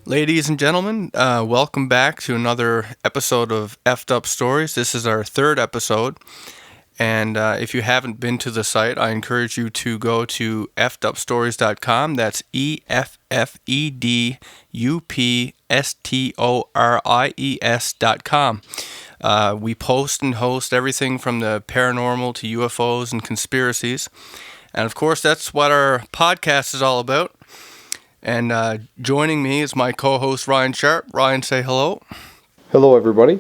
Ladies and gentlemen, welcome back to another episode of Effed Up Stories. This is our third episode, and if you haven't been to the site, I encourage you to go to effedupstories.com. That's EFFEDUPSTORIES.com. We post and host everything from the paranormal to UFOs and conspiracies, and of course, that's what our podcast is all about. And joining me is my co-host Ryan Sharp. Ryan, say hello. Hello, everybody.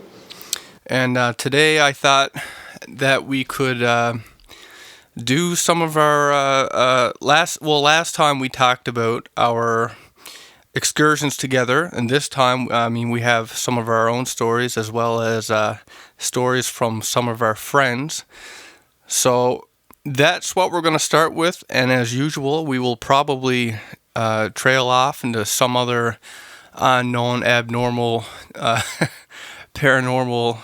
And today I thought that we could do some of our last time we talked about our excursions together, and this time, we have some of our own stories as well as stories from some of our friends. So that's what we're going to start with, and as usual, we will probably trail off into some other unknown, abnormal, paranormal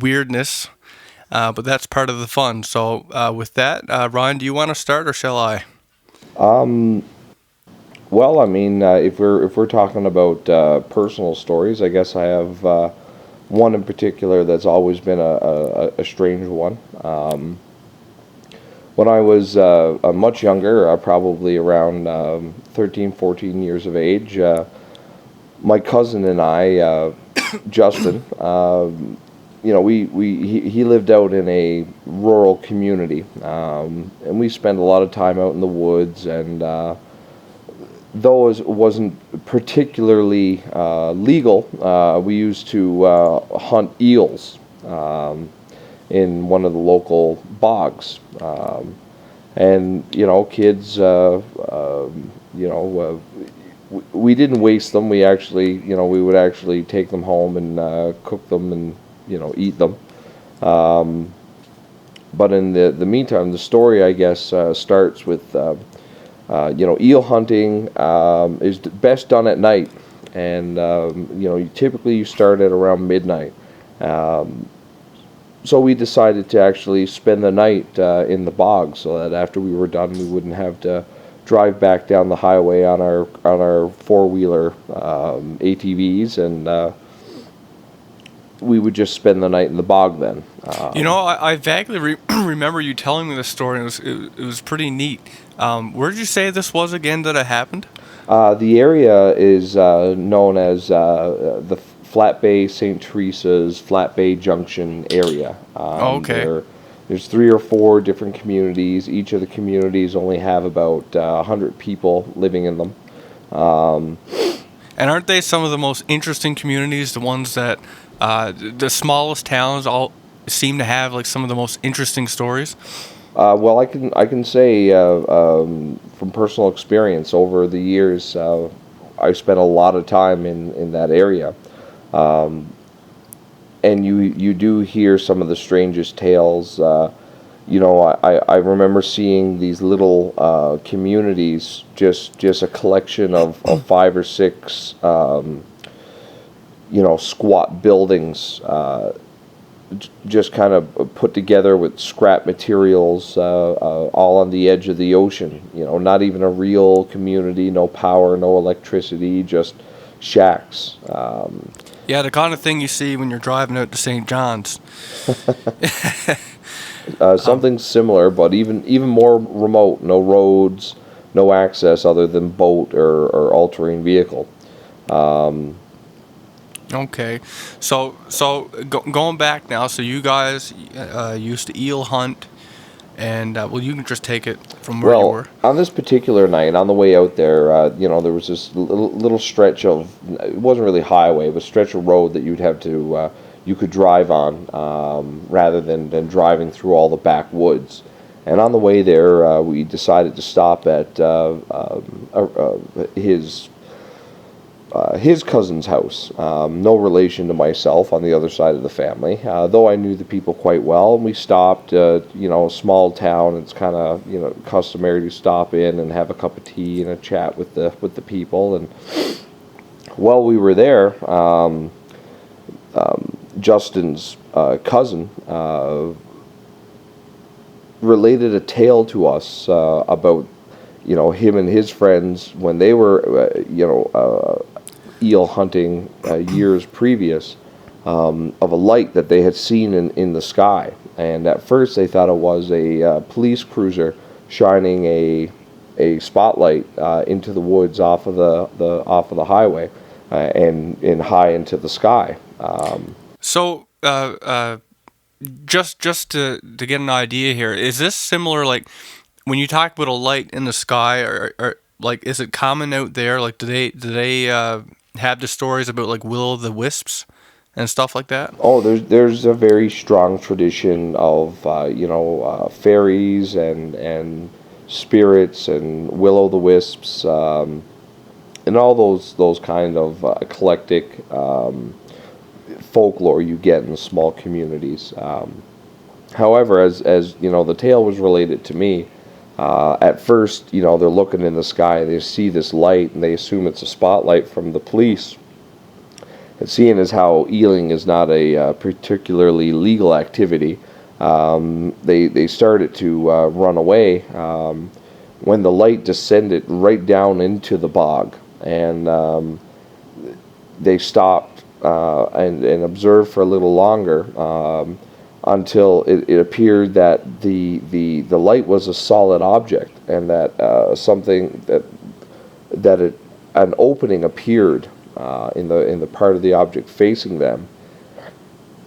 weirdness, but that's part of the fun. So with that, Ryan, do you want to start or shall I? Well, if we're talking about personal stories, I guess I have one in particular that's always been a strange one. When I was much younger, probably around 13, 14 years of age, my cousin and I, Justin, he lived out in a rural community, and we spent a lot of time out in the woods. And though it wasn't particularly legal, we used to hunt eels. In one of the local bogs. And, kids, we didn't waste them. We actually, we would actually take them home and cook them and, eat them. But in the meantime, the story, I guess, starts with, eel hunting is best done at night. And, typically you start at around midnight. So we decided to actually spend the night in the bog, so that after we were done, we wouldn't have to drive back down the highway on our four-wheeler ATVs, and we would just spend the night in the bog then. I vaguely remember you telling me this story. It was pretty neat. Where did you say this was again that it happened? The area is known as the Flat Bay, St. Teresa's, Flat Bay Junction area. Okay. There's 3 or 4 different communities. Each of the communities only have about 100 people living in them. And aren't they some of the most interesting communities? The ones that the smallest towns all seem to have like some of the most interesting stories. Well, I can say from personal experience over the years, I spent a lot of time in that area. And you do hear some of the strangest tales. I remember seeing these little communities, just a collection of 5 or 6, squat buildings, just kind of put together with scrap materials, all on the edge of the ocean. Not even a real community, no power, no electricity, just shacks. Yeah, the kind of thing you see when you're driving out to St. John's. Something similar, but even more remote. No roads, no access other than boat or all-terrain vehicle. Okay, so going back now, so you guys used to eel hunt, and you can just take it from where you were. On this particular night, on the way out there, there was this little stretch of, it wasn't really highway, but stretch of road that you'd have to, you could drive on, rather than driving through all the backwoods. And on the way there, we decided to stop at his cousin's house, no relation to myself, on the other side of the family, though I knew the people quite well. And we stopped, a small town. It's kind of, customary to stop in and have a cup of tea and a chat with the people. And while we were there, Justin's cousin related a tale to us about him and his friends when they were eel hunting years previous, of a light that they had seen in the sky. And at first they thought it was a police cruiser shining a spotlight into the woods off of the highway, and high into the sky. So, just to get an idea here, is this similar? Like when you talk about a light in the sky, or like is it common out there? Like do they have the stories about like will o' the wisps and stuff like that? Oh, there's a very strong tradition of fairies and spirits and will-o'-the-wisps, and all those kind of eclectic folklore you get in small communities. However, as you know, the tale was related to me. At first, they're looking in the sky, they see this light, and they assume it's a spotlight from the police. And seeing as how eeling is not a particularly legal activity, they started to run away when the light descended right down into the bog, and they stopped and observed for a little longer, until it appeared that the light was a solid object, and that an opening appeared in the part of the object facing them,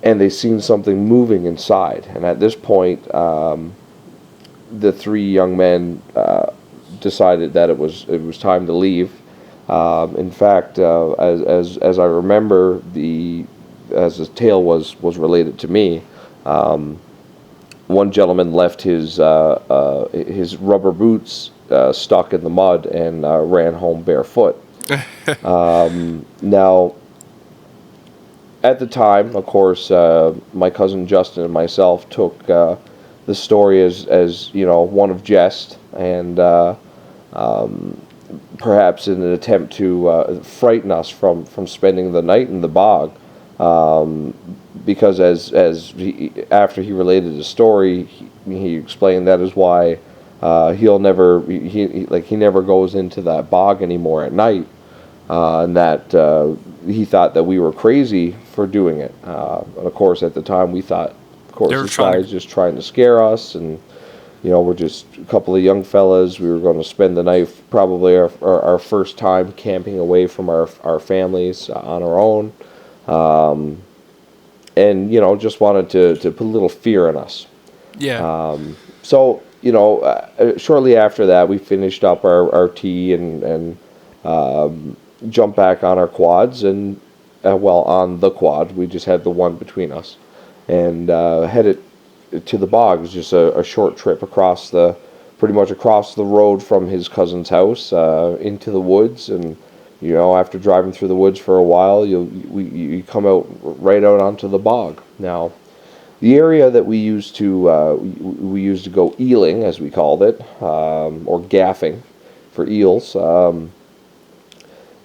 and they seen something moving inside. And at this point, the three young men decided that it was time to leave. In fact, as I remember, as the tale was related to me, one gentleman left his rubber boots stuck in the mud and ran home barefoot. Now, at the time, of course, my cousin Justin and myself took the story as one of jest, and perhaps in an attempt to frighten us from spending the night in the bog, because after he related the story, he explained that is why he never goes into that bog anymore at night, and that he thought that we were crazy for doing it. And of course, at the time, we thought, of course, this guy is just trying to scare us, and we're just a couple of young fellas. We were going to spend the night, probably our first time camping away from our families on our own, and just wanted to put a little fear in us. Yeah. So shortly after that, we finished up our tea and jumped back on our quads, and on the quad. We just had the one between us, and headed to the bog. It was just a short trip pretty much across the road from his cousin's house, into the woods. And after driving through the woods for a while, you come right out onto the bog. Now, the area that we used to go eeling, as we called it, or gaffing for eels.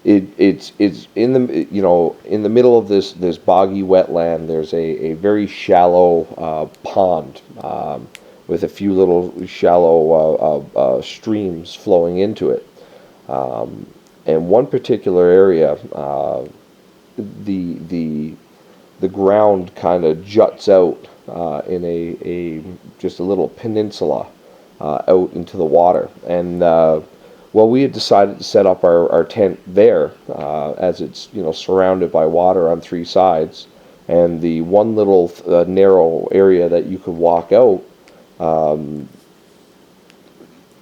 It's in the middle of this boggy wetland. There's a very shallow pond, with a few little shallow streams flowing into it. And one particular area, the ground kind of juts out in just a little peninsula out into the water. And we had decided to set up our tent there, as it's surrounded by water on three sides, and the one little narrow area that you could walk out.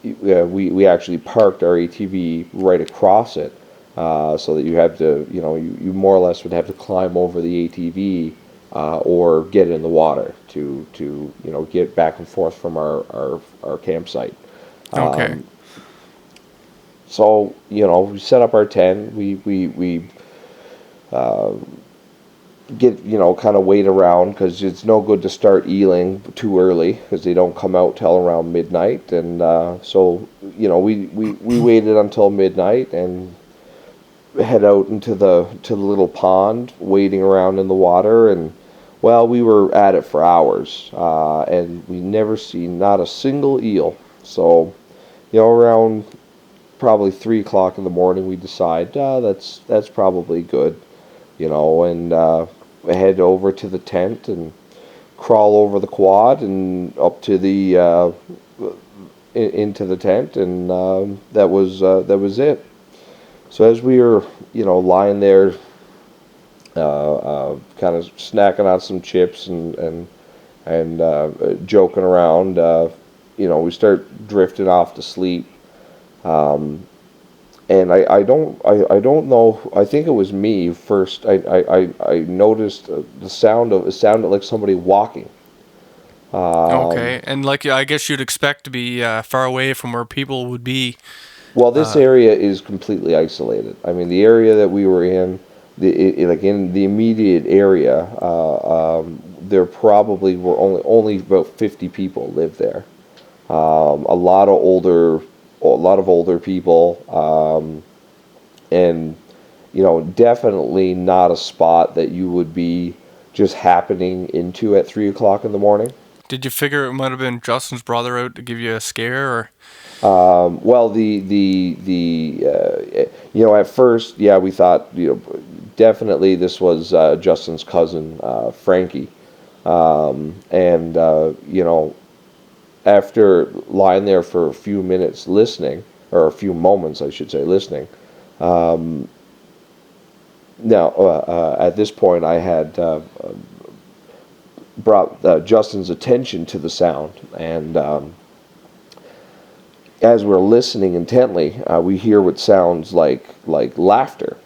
We actually parked our ATV right across it, so that you have to you more or less would have to climb over the ATV, or get in the water to get back and forth from our campsite. Okay. So we set up our tent. We get kind of wait around, because it's no good to start eeling too early, because they don't come out till around midnight. And so we waited until midnight and head out into the little pond, wading around in the water. And we were at it for hours, and we never seen not a single eel. So around probably 3 o'clock in the morning, we decide that's probably good, and head over to the tent and crawl over the quad and up to the into the tent, and that was it. So as we were, lying there, kind of snacking on some chips and joking around, we start drifting off to sleep. And I don't know. I think it was me first. I noticed it sounded like somebody walking. Okay, and like I guess you'd expect to be far away from where people would be. Well, this area is completely isolated. I mean, the area that we were in, like in the immediate area, there probably were only about 50 people live there. A lot of older people, and definitely not a spot that you would be just happening into at 3 o'clock in the morning. Did you figure it might have been Justin's brother out to give you a scare, or? Well, at first, yeah, we thought, definitely this was Justin's cousin, Frankie, and after lying there for a few minutes listening, or a few moments, I should say, listening. Now, at this point, I had brought Justin's attention to the sound, and as we're listening intently, we hear what sounds like laughter,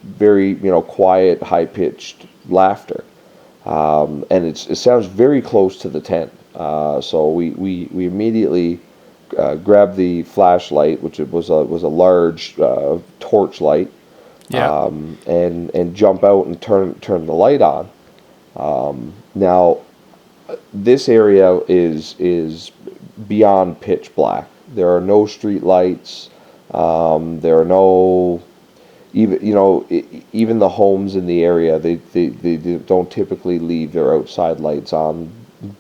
very quiet, high pitched laughter, and it sounds very close to the tent. So we immediately grabbed the flashlight, which was a large torch light, Yeah. and jump out and turn the light on. Now, this area is beyond pitch black. There are no street lights. There are no even the homes in the area. They don't typically leave their outside lights on,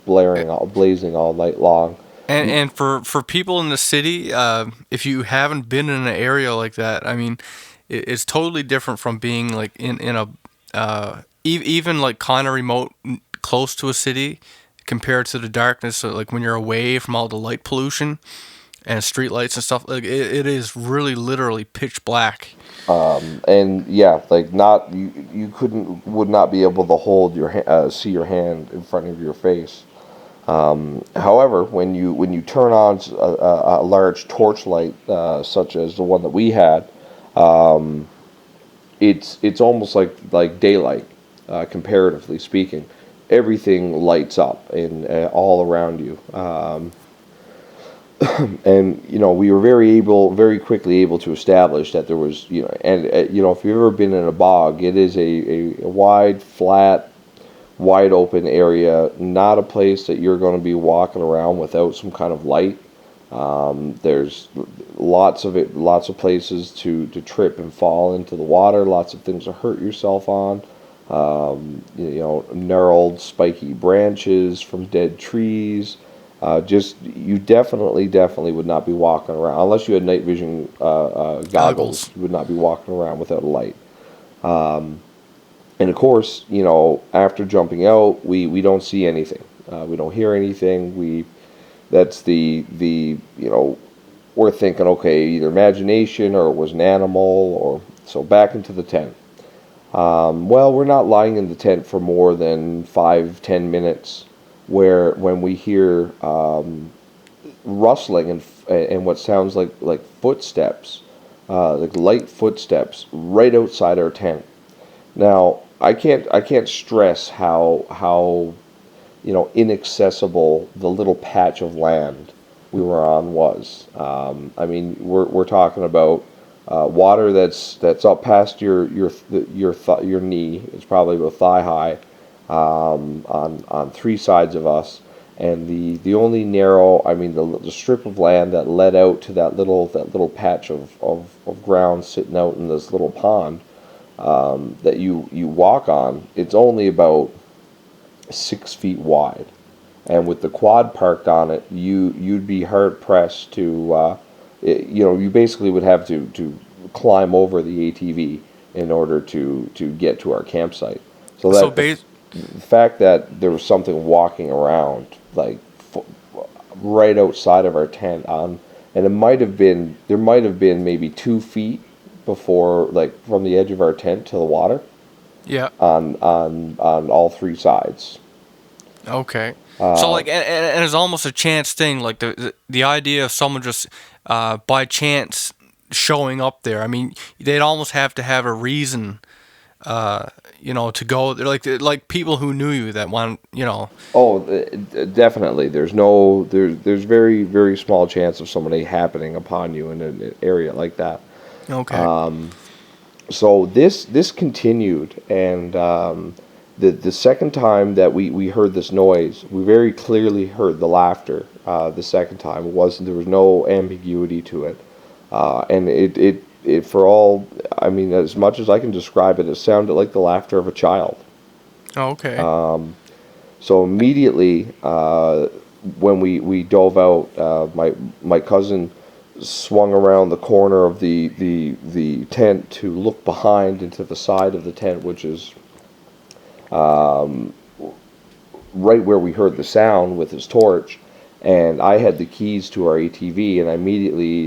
blazing all night long. And for people in the city, if you haven't been in an area like that, I mean, it's totally different from being like in a even like kind of remote, close to a city, compared to the darkness. So like when you're away from all the light pollution and street lights and stuff, like it is really literally pitch black. And yeah, like not you would not be able to hold see your hand in front of your face. However, when you turn on a large torchlight, such as the one that we had, it's almost like daylight, comparatively speaking. Everything lights up and all around you. And we were very quickly able to establish that there was, and if you've ever been in a bog, it is a wide, flat, wide open area, not a place that you're going to be walking around without some kind of light. There's lots of places to trip and fall into the water, lots of things to hurt yourself on. Gnarled, spiky branches from dead trees. You definitely would not be walking around unless you had night vision goggles. You would not be walking around without a light. And of course, after jumping out, we don't see anything. We don't hear anything. We're thinking, okay, either imagination or it was an animal, or so back into the tent. Well, we're not lying in the tent for more than 5-10 minutes, when we hear rustling and what sounds like footsteps, like light footsteps right outside our tent. Now, I can't stress how inaccessible the little patch of land we were on was. I mean, we're talking about water that's up past your knee. It's probably about thigh high, on three sides of us, and the only narrow, I mean, the strip of land that led out to that little patch of ground sitting out in this little pond, that you walk on. It's only about 6 feet wide, and with the quad parked on it, you'd be hard pressed you basically would have to climb over the ATV in order to get to our campsite. So So that base. the fact that there was something walking around like right outside of our tent on, and there might have been maybe 2 feet before, like from the edge of our tent to the water Yeah. on all three sides. Okay. So like, and it's almost a chance thing. Like the idea of someone just by chance showing up there. I mean, they'd almost have to have a reason, to go. They're like people who knew you that want. Oh, definitely. There's very very small chance of somebody happening upon you in an area like that. Okay. So this continued, and the second time that we heard this noise, we very clearly heard the laughter. The second time, there was no ambiguity to it, and it for all, I mean, as much as I can describe it, it sounded like the laughter of a child. Okay. So immediately, when we dove out, my cousin swung around the corner of the tent to look behind into the side of the tent, which is right where we heard the sound, with his torch. And I had the keys to our ATV, and I immediately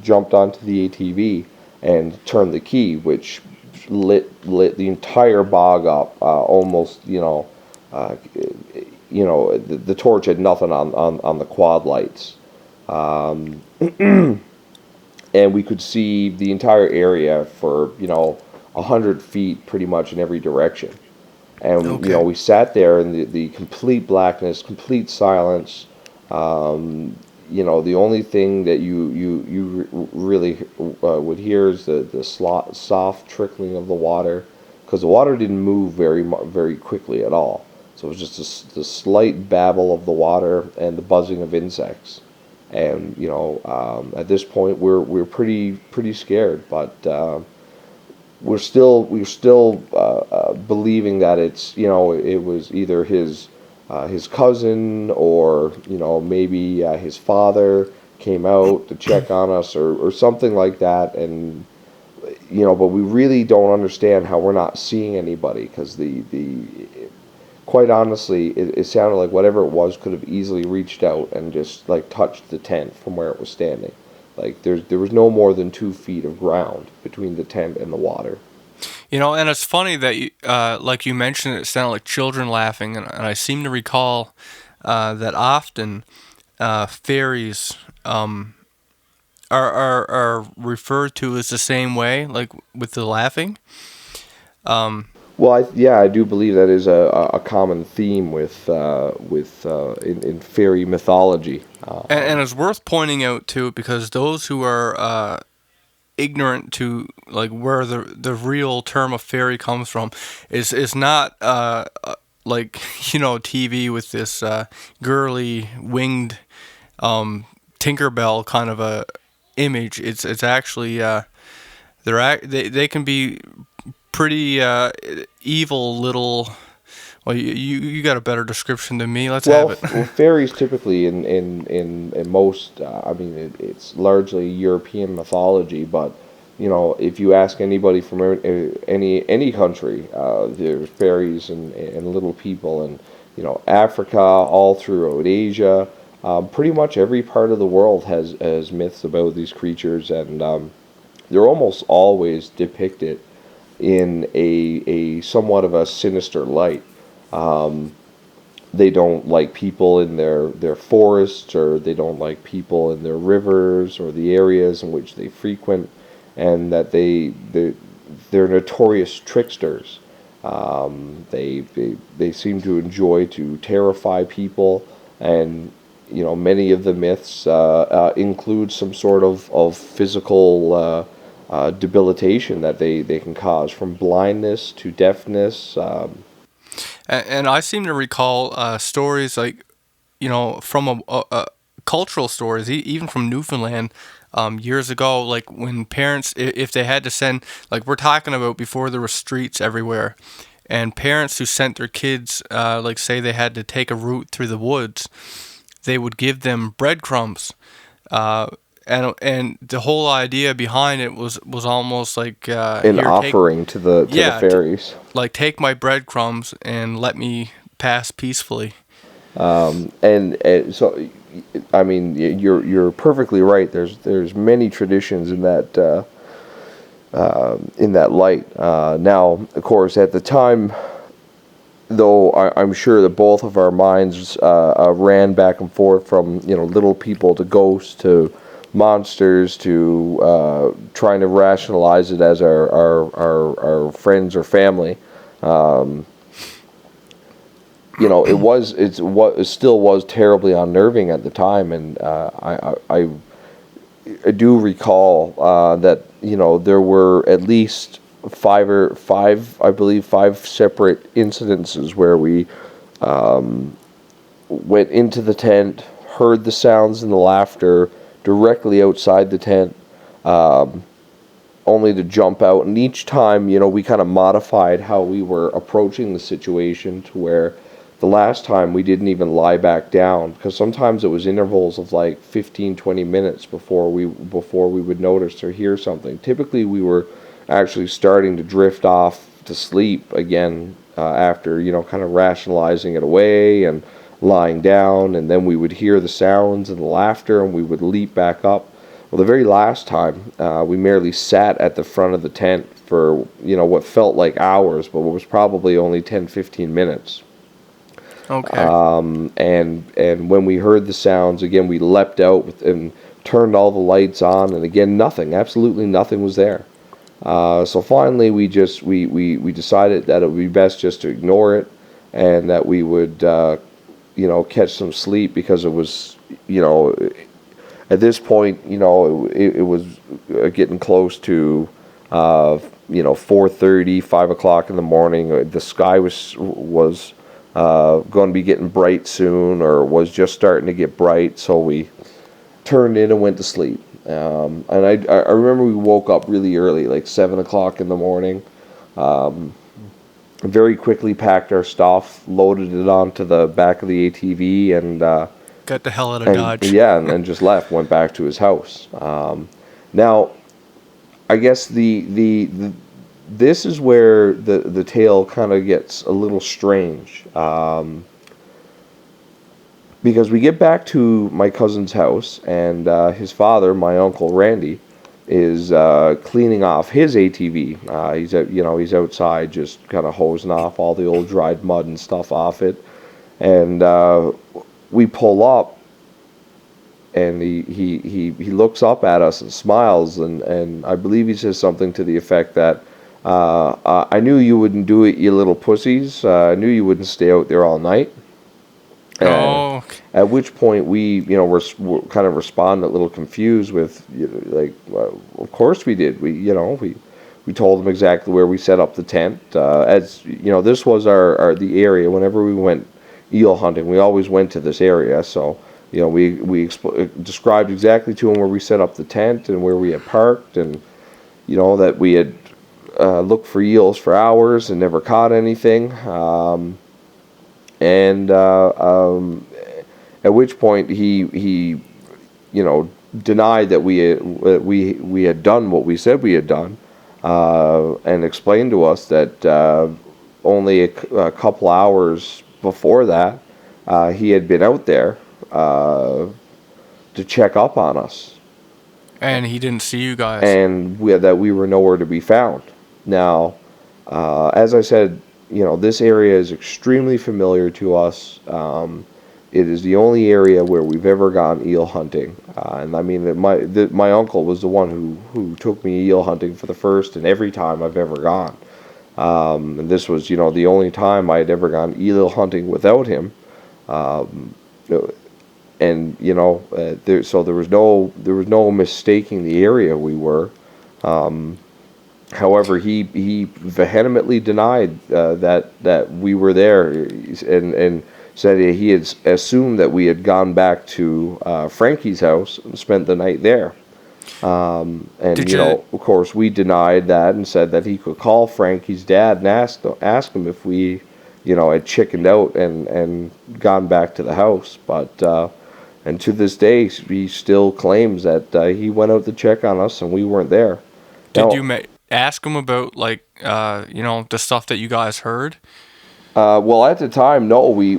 jumped onto the ATV and turned the key, which lit the entire bog up. Almost, the torch had nothing on the quad lights. And we could see the entire area for 100 feet pretty much in every direction. And Okay. we sat there in the complete blackness, complete silence. The only thing that you really would hear is the soft trickling of the water, because the water didn't move very quickly at all. So it was just the slight babble of the water and the buzzing of insects. And at this point we're pretty scared, but we're still believing that it was either his cousin, or maybe his father came out to check on us, or something like that. And but we really don't understand how we're not seeing anybody, because the quite honestly, it sounded like whatever it was could have easily reached out and just like touched the tent from where it was standing. Like there was no more than 2 feet of ground between the tent and the water. And it's funny that like you mentioned, it sounded like children laughing, and I seem to recall that often fairies are referred to as the same way, like with the laughing. Well, yeah, I do believe that is a common theme in fairy mythology. And it's worth pointing out too, because those who are ignorant to like where the real term of fairy comes from is not like TV with this girly winged Tinkerbell kind of a image. It's actually they can be pretty evil little. Well, you got a better description than me. Let's have Well, it. fairies typically in most, I mean, it's largely European mythology, but if you ask anybody from any country, there's fairies and little people, and Africa, all throughout Asia, pretty much every part of the world has myths about these creatures, and they're almost always depicted in a somewhat of a sinister light. They don't like people in their forests, or they don't like people in their rivers or the areas in which they frequent, and that they're notorious tricksters. They seem to enjoy to terrify people, and many of the myths include some sort of physical debilitation that they can cause, from blindness to deafness. And I seem to recall stories like, from a cultural stories, even from Newfoundland, years ago, like when parents, if they had to send, like we're talking about before there were streets everywhere, and parents who sent their kids, like say they had to take a route through the woods, they would give them breadcrumbs, and the whole idea behind it was almost like An here, offering to the fairies. like take my breadcrumbs and let me pass peacefully. And so, I mean, you're perfectly right. There's many traditions in that light. Now, of course, at the time, though, I'm sure that both of our minds ran back and forth from little people to ghosts to monsters to trying to rationalize it as our friends or family. It still was terribly unnerving at the time, and I do recall that there were at least five, I believe, five separate incidences where we went into the tent, heard the sounds and the laughter directly outside the tent, only to jump out. And each time, we kind of modified how we were approaching the situation to where the last time we didn't even lie back down, because sometimes it was intervals of like 15-20 minutes before we would notice or hear something. Typically we were actually starting to drift off to sleep again after kind of rationalizing it away and lying down, and then we would hear the sounds and the laughter and we would leap back up. Well, the very last time we merely sat at the front of the tent for what felt like hours, but what was probably only 10-15 minutes. Okay. And when we heard the sounds again, we leapt out and turned all the lights on, and again, absolutely nothing was there. So finally, we decided that it would be best just to ignore it, and that we would catch some sleep, because it was at this point it was getting close to 4:30, 5 o'clock in the morning. The sky was going to be getting bright soon, or was just starting to get bright, so we turned in and went to sleep. And I remember we woke up really early, like 7 o'clock in the morning. Very quickly packed our stuff, loaded it onto the back of the ATV, and got the hell out of Dodge. Yeah, and then just left, went back to his house. Now, I guess this is where the tale kind of gets a little strange, because we get back to my cousin's house, and his father, my uncle Randy, is cleaning off his ATV. He's outside just kind of hosing off all the old dried mud and stuff off it, and we pull up, and he looks up at us and smiles, and I believe he says something to the effect that, I knew you wouldn't do it, you little pussies. I knew you wouldn't stay out there all night. Okay. At which point we, we're kind of respond a little confused with, well, of course we did. We told them exactly where we set up the tent. As this was the area. Whenever we went eel hunting, we always went to this area. So we described exactly to them where we set up the tent and where we had parked, and that we had looked for eels for hours and never caught anything. At which point he denied that we had done what we said we had done, and explained to us that only a couple hours before that he had been out there to check up on us, and he didn't see you guys, and that we were nowhere to be found. Now, as I said, this area is extremely familiar to us. It is the only area where we've ever gone eel hunting, and I mean, my uncle was the one who took me eel hunting for the first and every time I've ever gone. And this was, the only time I had ever gone eel hunting without him. And so there was no mistaking the area we were. However, he vehemently denied that we were there, and said he had assumed that we had gone back to Frankie's house and spent the night there. And of course, we denied that and said that he could call Frankie's dad and ask him if we, had chickened out and gone back to the house. But And to this day, he still claims that he went out to check on us and we weren't there. Did Now, you ask him about like the stuff that you guys heard? well, at the time, no, we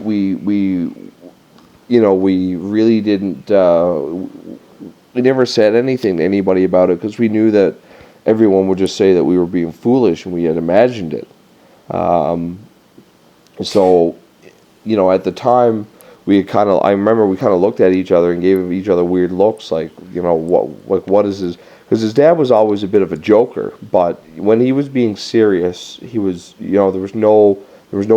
really didn't. We never said anything to anybody about it because we knew that everyone would just say that we were being foolish and we had imagined it. So, at the time, I remember we kind of looked at each other and gave each other weird looks, like, what is his? Because his dad was always a bit of a joker, but when he was being serious, he was, there was no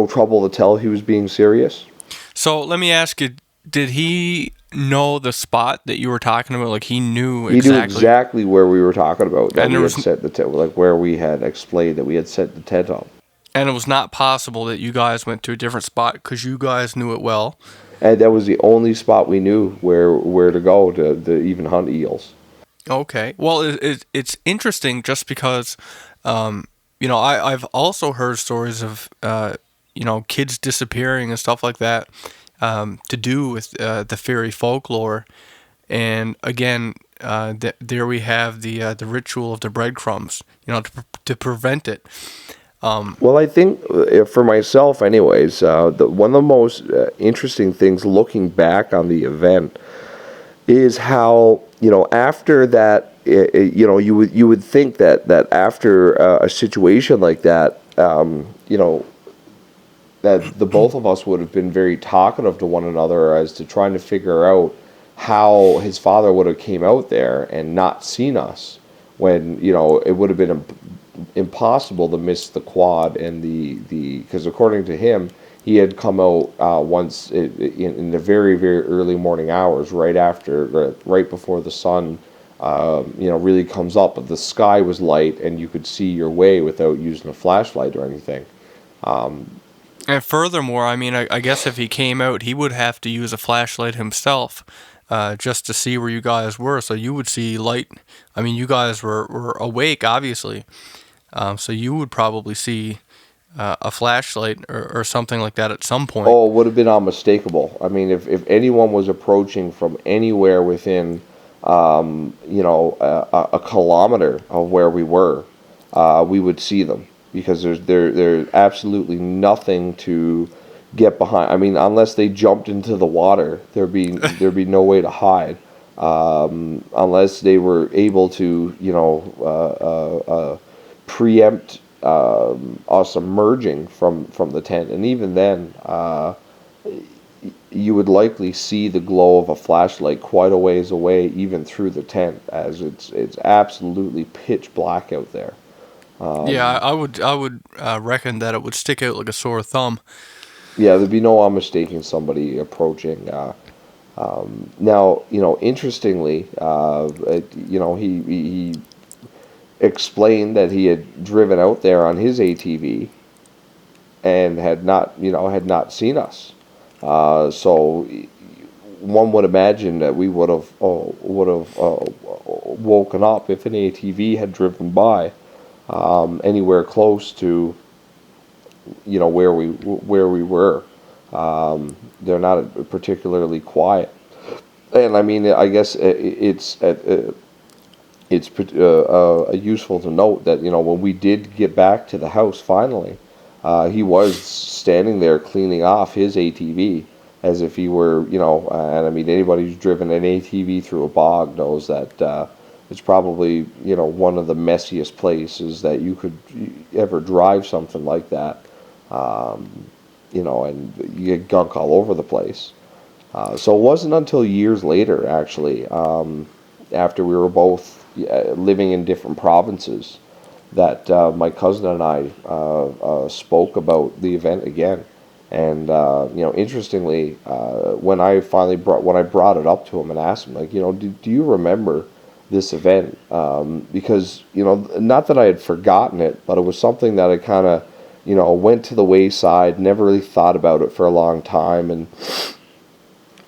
trouble to tell he was being serious. So let me ask you, did he know the spot that you were talking about? Like he knew He knew exactly where we were talking about, that And we there had was, set the tent, like where we had explained that we had set the tent up. and it was not possible that you guys went to a different spot because you guys knew it well. And that was the only spot we knew where to go to even hunt eels. Okay. Well, it's interesting just because, I've also heard stories of, kids disappearing and stuff like that, to do with the fairy folklore. And again, there we have the ritual of the breadcrumbs, to prevent it. Well, I think for myself, anyways, one of the most interesting things looking back on the event is how, after that, you would think that after a situation like that, that the both of us would have been very talkative to one another as to trying to figure out how his father would have came out there and not seen us, when it would have been impossible to miss the quad and the because according to him, he had come out once in the very, very early morning hours, right before the sun really comes up, but the sky was light and you could see your way without using a flashlight or anything. And furthermore, I mean, I guess if he came out, he would have to use a flashlight himself, just to see where you guys were. So you would see light. I mean, you guys were awake, obviously. So you would probably see a flashlight or something like that at some point. Oh, it would have been unmistakable. I mean, if anyone was approaching from anywhere within, a kilometer of where we were, we would see them, because there's absolutely nothing to get behind. I mean, unless they jumped into the water, there'd be no way to hide, unless they were able to, preempt us emerging from the tent, and even then, you would likely see the glow of a flashlight quite a ways away, even through the tent, as it's absolutely pitch black out there. Yeah, I would reckon that it would stick out like a sore thumb. Yeah, there'd be no mistaking somebody approaching. Now, interestingly, he explained that he had driven out there on his ATV and had not seen us. So one would imagine that we would have woken up if an ATV had driven by anywhere close to where we were. They're not particularly quiet, and I mean, I guess it's useful to note that when we did get back to the house finally, he was standing there cleaning off his ATV as if he were, and I mean, anybody who's driven an ATV through a bog knows that it's probably one of the messiest places that you could ever drive something like that. And you get gunk all over the place. So it wasn't until years later, actually, after we were both living in different provinces, that my cousin and I spoke about the event again. And interestingly, when I brought it up to him and asked him, like, do you remember this event? Because not that I had forgotten it, but it was something that I kind of went to the wayside, never really thought about it for a long time. And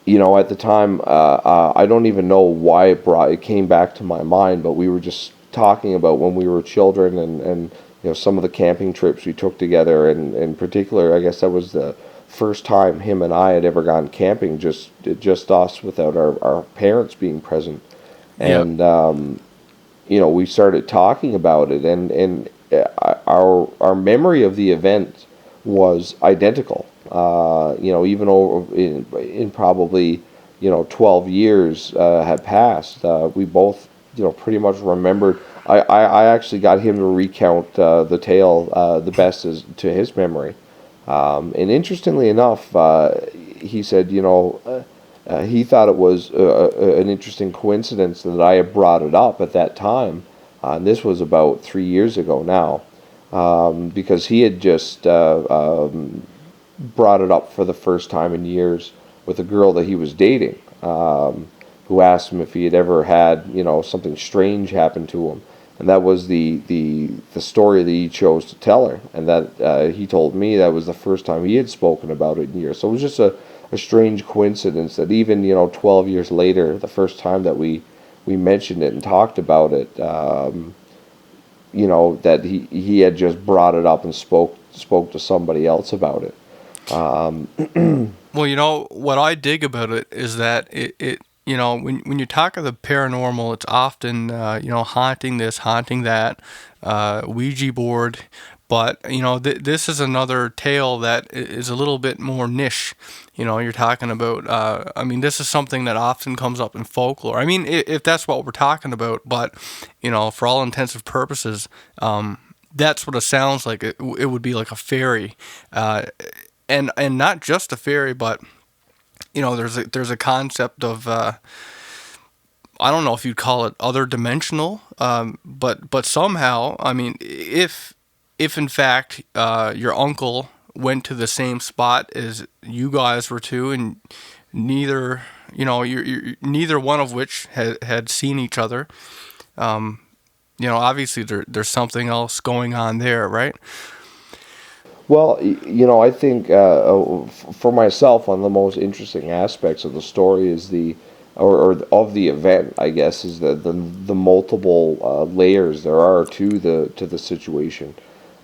at the time, I don't even know why it came back to my mind, but we were just talking about when we were children, and some of the camping trips we took together, and in particular, I guess that was the first time him and I had ever gone camping, just us without our parents being present. Yep. And we started talking about it, and our memory of the event was identical. Even over in probably 12 years had passed. We both pretty much remembered. I actually got him to recount the tale the best as to his memory. And interestingly enough, he said, he thought it was an interesting coincidence that I had brought it up at that time. And this was about 3 years ago now, because he had just brought it up for the first time in years with a girl that he was dating, who asked him if he had ever had, something strange happen to him. And that was the story that he chose to tell her. And that he told me that was the first time he had spoken about it in years. So it was just a strange coincidence that even, 12 years later, the first time that we mentioned it and talked about it, that he had just brought it up and spoke to somebody else about it. Well, what I dig about it is that when you talk of the paranormal, it's often, haunting this, haunting that, Ouija board. But, this is another tale that is a little bit more niche. You're talking about, this is something that often comes up in folklore. I mean, if that's what we're talking about, but, for all intensive purposes, that's what it sounds like. It would be like a fairy. And not just a fairy, but there's a concept of I don't know if you'd call it other dimensional, but somehow, I mean, if in fact your uncle went to the same spot as you guys were to, and neither neither one of which had seen each other, obviously there's something else going on there, right? Well, I think for myself, one of the most interesting aspects of the story is or of the event, I guess, is the multiple layers there are to the situation.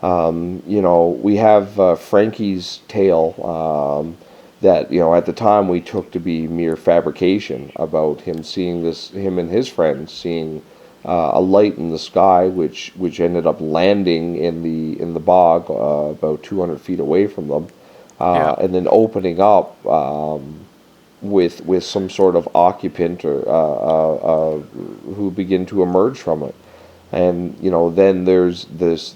We have Frankie's tale that at the time we took to be mere fabrication about him and his friends seeing a light in the sky, which ended up landing in the bog about 200 feet away from them, Yeah. and then opening up with some sort of occupant or who begin to emerge from it. And then there's this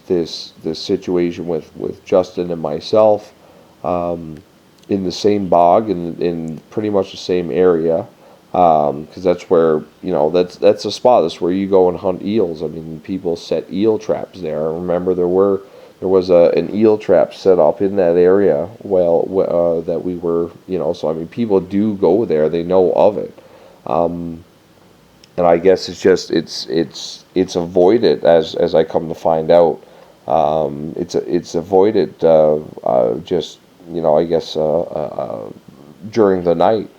situation with Justin and myself in the same bog in pretty much the same area. Because that's where that's a spot. That's where you go and hunt eels. I mean, people set eel traps there. I remember there was an eel trap set up in that area. That we were So I mean, people do go there. They know of it, and I guess it's avoided as I come to find out. It's avoided just I guess during the night.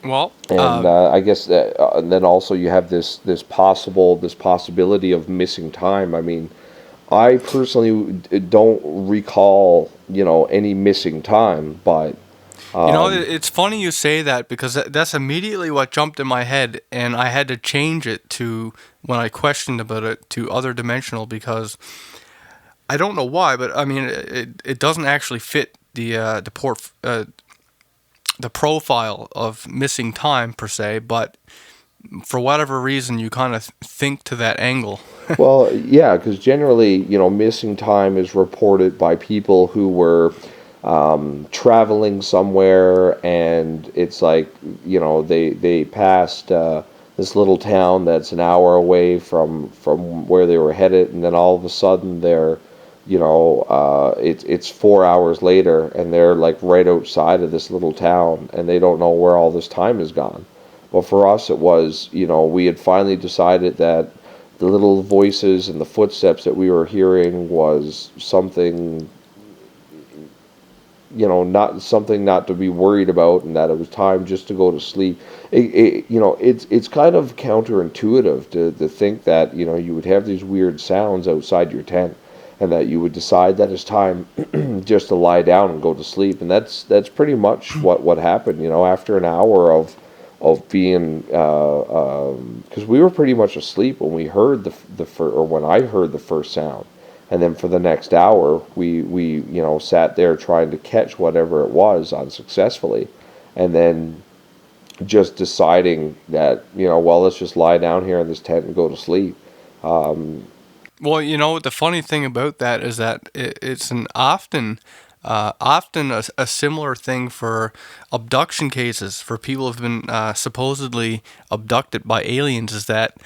Well, And I guess that, and then also you have this possibility of missing time. I mean, I personally don't recall any missing time, but it's funny you say that, because that's immediately what jumped in my head, and I had to change it to, when I questioned about it, to other dimensional, because I don't know why, but I mean it doesn't actually fit the profile of missing time per se, but for whatever reason you kind of think to that angle. well, yeah, because generally missing time is reported by people who were traveling somewhere, and it's like they passed this little town that's an hour away from where they were headed, and then all of a sudden they're it's 4 hours later, and they're like right outside of this little town, and they don't know where all this time has gone. But for us, it was we had finally decided that the little voices and the footsteps that we were hearing was something not something not to be worried about, and that it was time just to go to sleep. It's kind of counterintuitive to think that you would have these weird sounds outside your tent, and that you would decide that it's time just to lie down and go to sleep. And that's pretty much what happened. You know, after an hour of being, because we were pretty much asleep when we heard when I heard the first sound, and then for the next hour we sat there trying to catch whatever it was unsuccessfully, and then just deciding that, well, let's just lie down here in this tent and go to sleep. Well, the funny thing about that is that it's an often a similar thing for abduction cases, for people who've been supposedly abducted by aliens, is that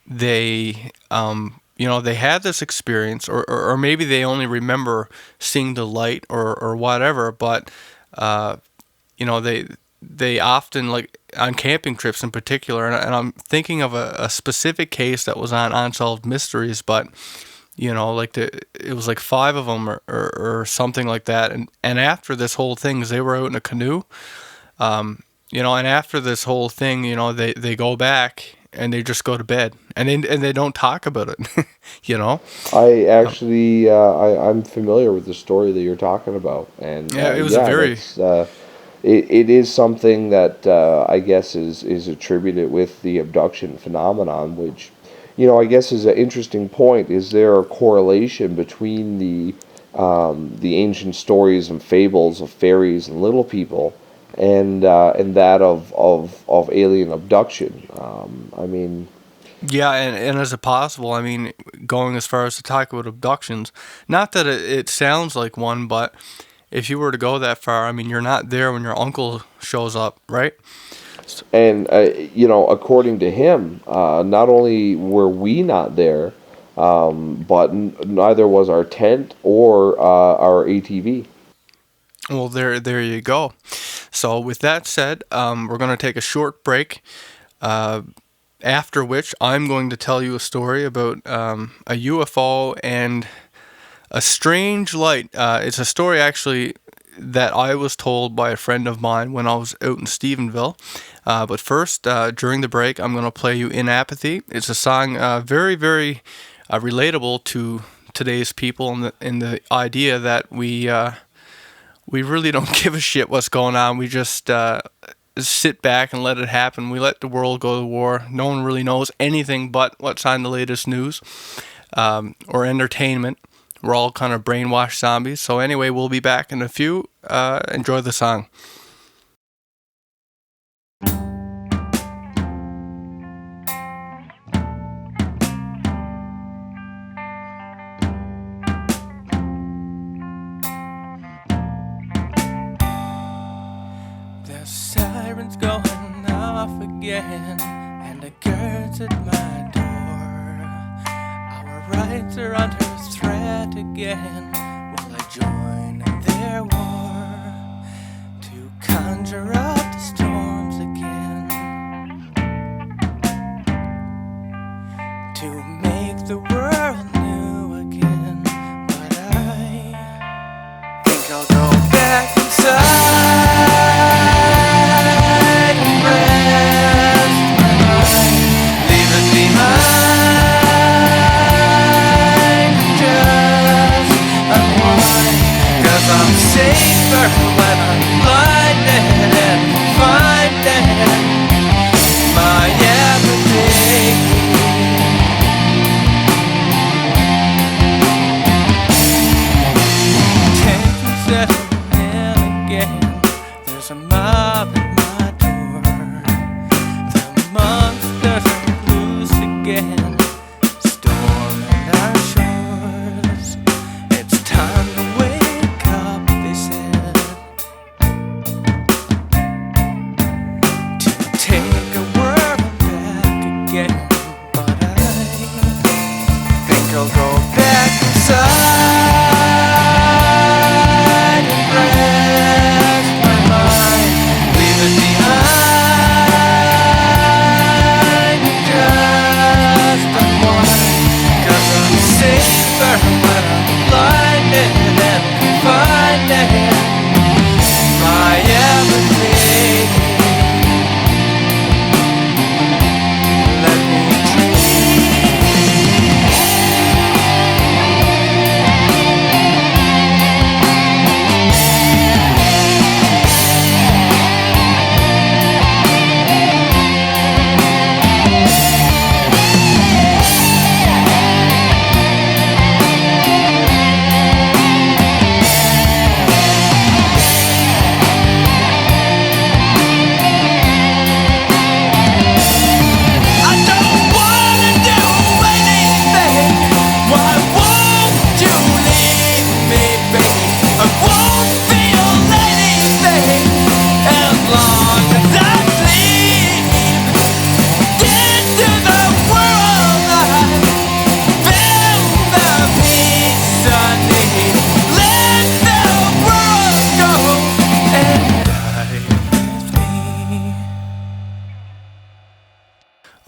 they they had this experience, or maybe they only remember seeing the light or whatever, but they often, like on camping trips in particular, and I'm thinking of a specific case that was on Unsolved Mysteries, but it was like 5 of them or something like that, and after this whole thing, 'cause they were out in a canoe, and after this whole thing, they go back and they just go to bed, and they don't talk about it. I actually, I'm familiar with the story that you're talking about, and Yeah, it was a very it is something that I guess is attributed with the abduction phenomenon, which, I guess is an interesting point. Is there a correlation between the ancient stories and fables of fairies and little people and that of alien abduction? I mean, Yeah, and is it possible? I mean, going as far as to talk about abductions, not that it sounds like one, but if you were to go that far, I mean, you're not there when your uncle shows up, right? and according to him, not only were we not there, but neither was our tent or our ATV. Well, there you go. So with that said, we're going to take a short break. After which, I'm going to tell you a story about a UFO and a strange light. It's a story actually that I was told by a friend of mine when I was out in Stephenville. But first, during the break, I'm going to play you In Apathy. It's a song very, very relatable to today's people, and the idea that we really don't give a shit what's going on. We just sit back and let it happen. We let the world go to war. No one really knows anything but what's on the latest news or entertainment. We're all kind of brainwashed zombies. So anyway, we'll be back in a few. Enjoy the song. The sirens going off again, and the guards at my door. Our rights are under threat again. Will I join their war to conjure up the storms again, to make the world new again? But I think I'll go back inside and rest my mind, leave it behind. I'm safer when I'm blinded and finding my apathy. Tensions settling in again. There's a mob at my door. The monsters are loose again, storming our shores. It's time to wake. I'll go back inside and rest my mind,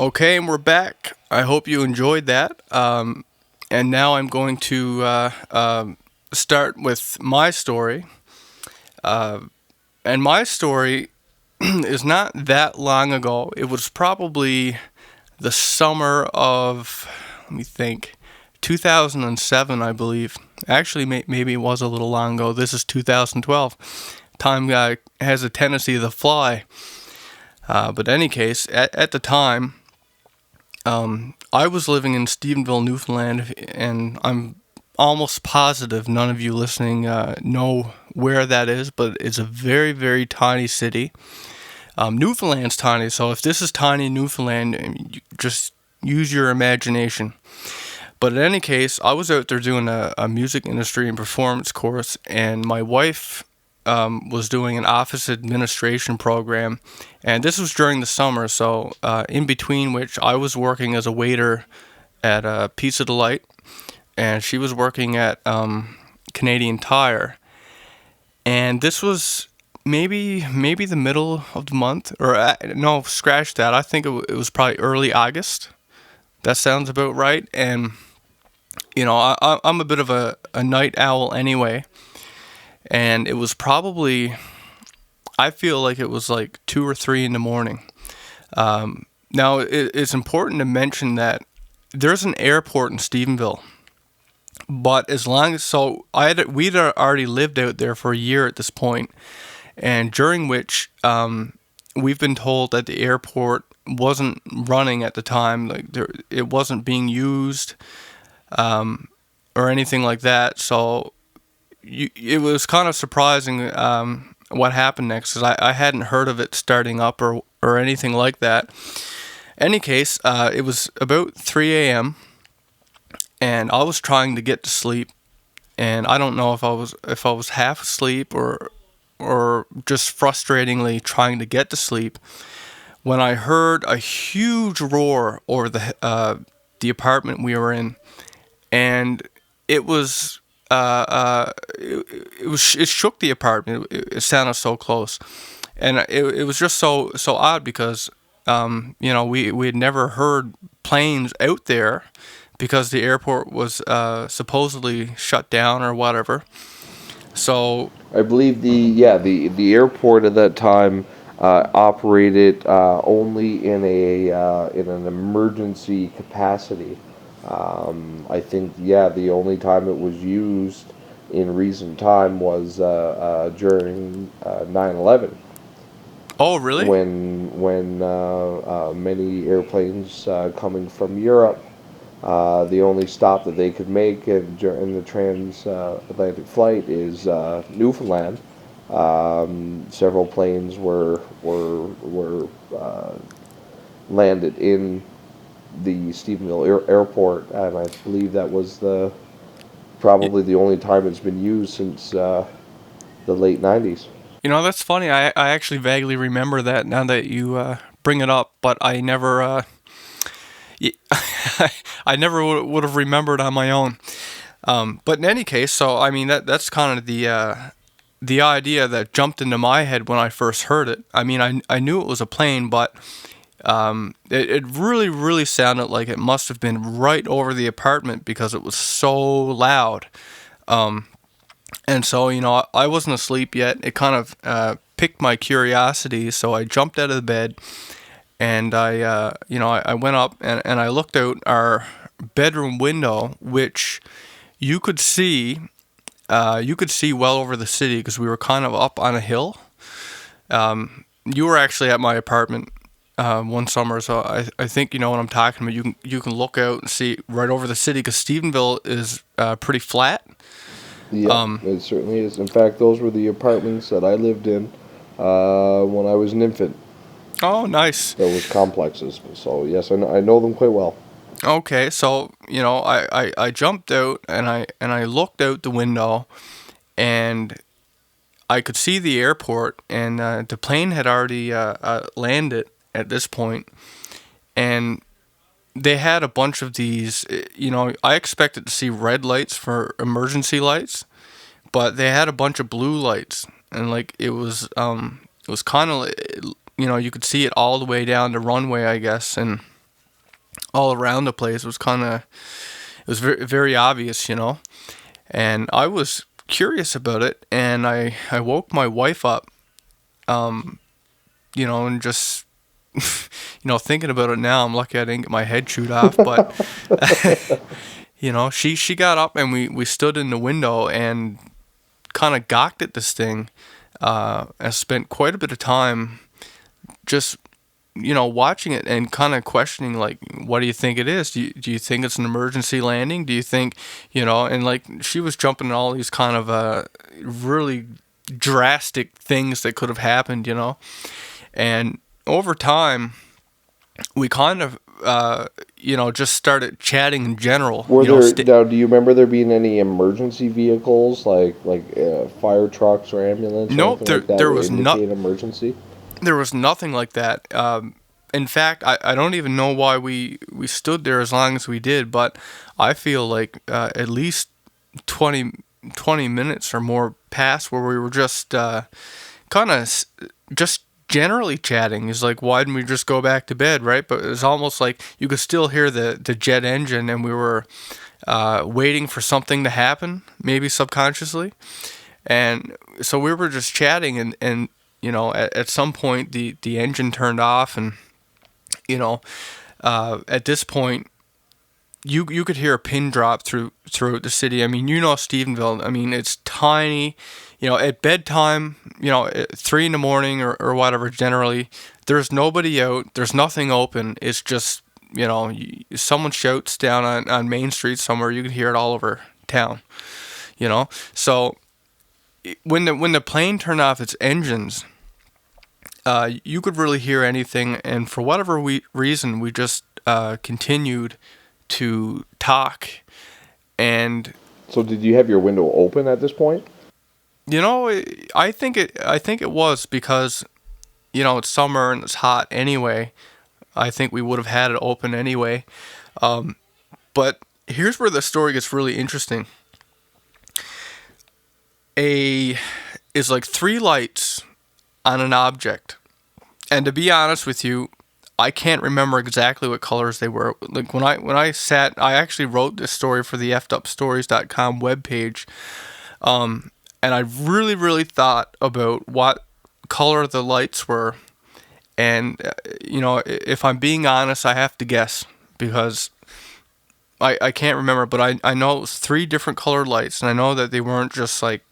Okay, and we're back. I hope you enjoyed that. And now I'm going to start with my story. And my story is not that long ago. It was probably the summer of, let me think, 2007, I believe. Actually, maybe it was a little long ago. This is 2012. Time has a tendency to fly. But in any case, at the time, I was living in Stephenville, Newfoundland, and I'm almost positive none of you listening know where that is, but it's a very, very tiny city. Newfoundland's tiny, so if this is tiny Newfoundland, just use your imagination. But in any case, I was out there doing a music industry and performance course, and my wife was doing an office administration program, and this was during the summer. So in between which I was working as a waiter at Pizza Delight, and she was working at Canadian Tire, and this was maybe the middle of the month, or no, scratch that. I think it was probably early August. That sounds about right. And I'm a bit of a night owl anyway. And it was probably, I feel like it was like 2 or 3 in the morning. Now, it's important to mention that there's an airport in Stephenville. But as long as, so we'd already lived out there for a year at this point, and during which we've been told that the airport wasn't running at the time, like it wasn't being used or anything like that. So it was kind of surprising what happened next, because I hadn't heard of it starting up or anything like that. Any case, it was about 3 a.m. and I was trying to get to sleep, and I don't know if I was half asleep or just frustratingly trying to get to sleep, when I heard a huge roar over the apartment we were in, and it was it shook the apartment. It sounded so close, and it was just so odd, because we had never heard planes out there, because the airport was supposedly shut down or whatever. So I believe the airport at that time operated only in an emergency capacity. I think the only time it was used in recent time was during 9/11, oh really? when many airplanes coming from Europe, the only stop that they could make in the transatlantic flight is Newfoundland. Several planes were landed in the Stephenville Airport, and I believe that was probably the only time it's been used since the late 90s. That's funny. I actually vaguely remember that now that you bring it up, but I never I never would have remembered on my own. But in any case, so I mean that's kind of the idea that jumped into my head when I first heard it. I mean, I knew it was a plane, but it really, really sounded like it must have been right over the apartment, because it was so loud. And so, I wasn't asleep yet. It kind of piqued my curiosity, so I jumped out of the bed, and I went up and I looked out our bedroom window, which you could see. You could see well over the city, because we were kind of up on a hill. You were actually at my apartment one summer, so I think you know what I'm talking about. You can look out and see right over the city, because Stephenville is pretty flat. Yeah, it certainly is. In fact, those were the apartments that I lived in when I was an infant. Oh, nice. Those complexes. So yes, I know them quite well. Okay, so I jumped out and I looked out the window, and I could see the airport, and the plane had already landed at this point, and they had a bunch of these. I expected to see red lights for emergency lights, but they had a bunch of blue lights, and like it was kind of, you could see it all the way down the runway, I guess, and all around the place. It was very, very obvious, and I was curious about it, and I woke my wife up, and just, thinking about it now, I'm lucky I didn't get my head chewed off, but, she got up and we stood in the window and kind of gawked at this thing, and spent quite a bit of time just, watching it and kind of questioning, like, what do you think it is? Do you think it's an emergency landing? Do you think, and like she was jumping all these kind of really drastic things that could have happened, and over time, we kind of, just started chatting in general. Were there now? Do you remember there being any emergency vehicles like fire trucks or ambulance or Nope, anything like that there that was indicate emergency? there was nothing like that. In fact, I don't even know why we stood there as long as we did, but I feel like at least 20 minutes or more passed where we were just kind of just generally chatting. Is like, why didn't we just go back to bed, right? But it was almost like you could still hear the jet engine, and we were waiting for something to happen, maybe subconsciously. And so we were just chatting, and at some point the engine turned off, and at this point you could hear a pin drop throughout the city. I mean, Stephenville. I mean, it's tiny. At bedtime, at 3 in the morning or whatever. Generally, there's nobody out. There's nothing open. It's just someone shouts down on Main Street somewhere. You can hear it all over town. So when the plane turned off its engines, you could really hear anything, and for whatever reason, we just continued to talk. And So did you have your window open at this point? I think it was because it's summer and it's hot anyway. I think we would have had it open anyway. But here's where the story gets really interesting. Is like 3 lights on an object, and to be honest with you, I can't remember exactly what colors they were. Like when I sat, I actually wrote this story for the effedupstories.com webpage, and I really, really thought about what color the lights were, and if I'm being honest, I have to guess because I can't remember, but I know it was 3 different colored lights, and I know that they weren't just like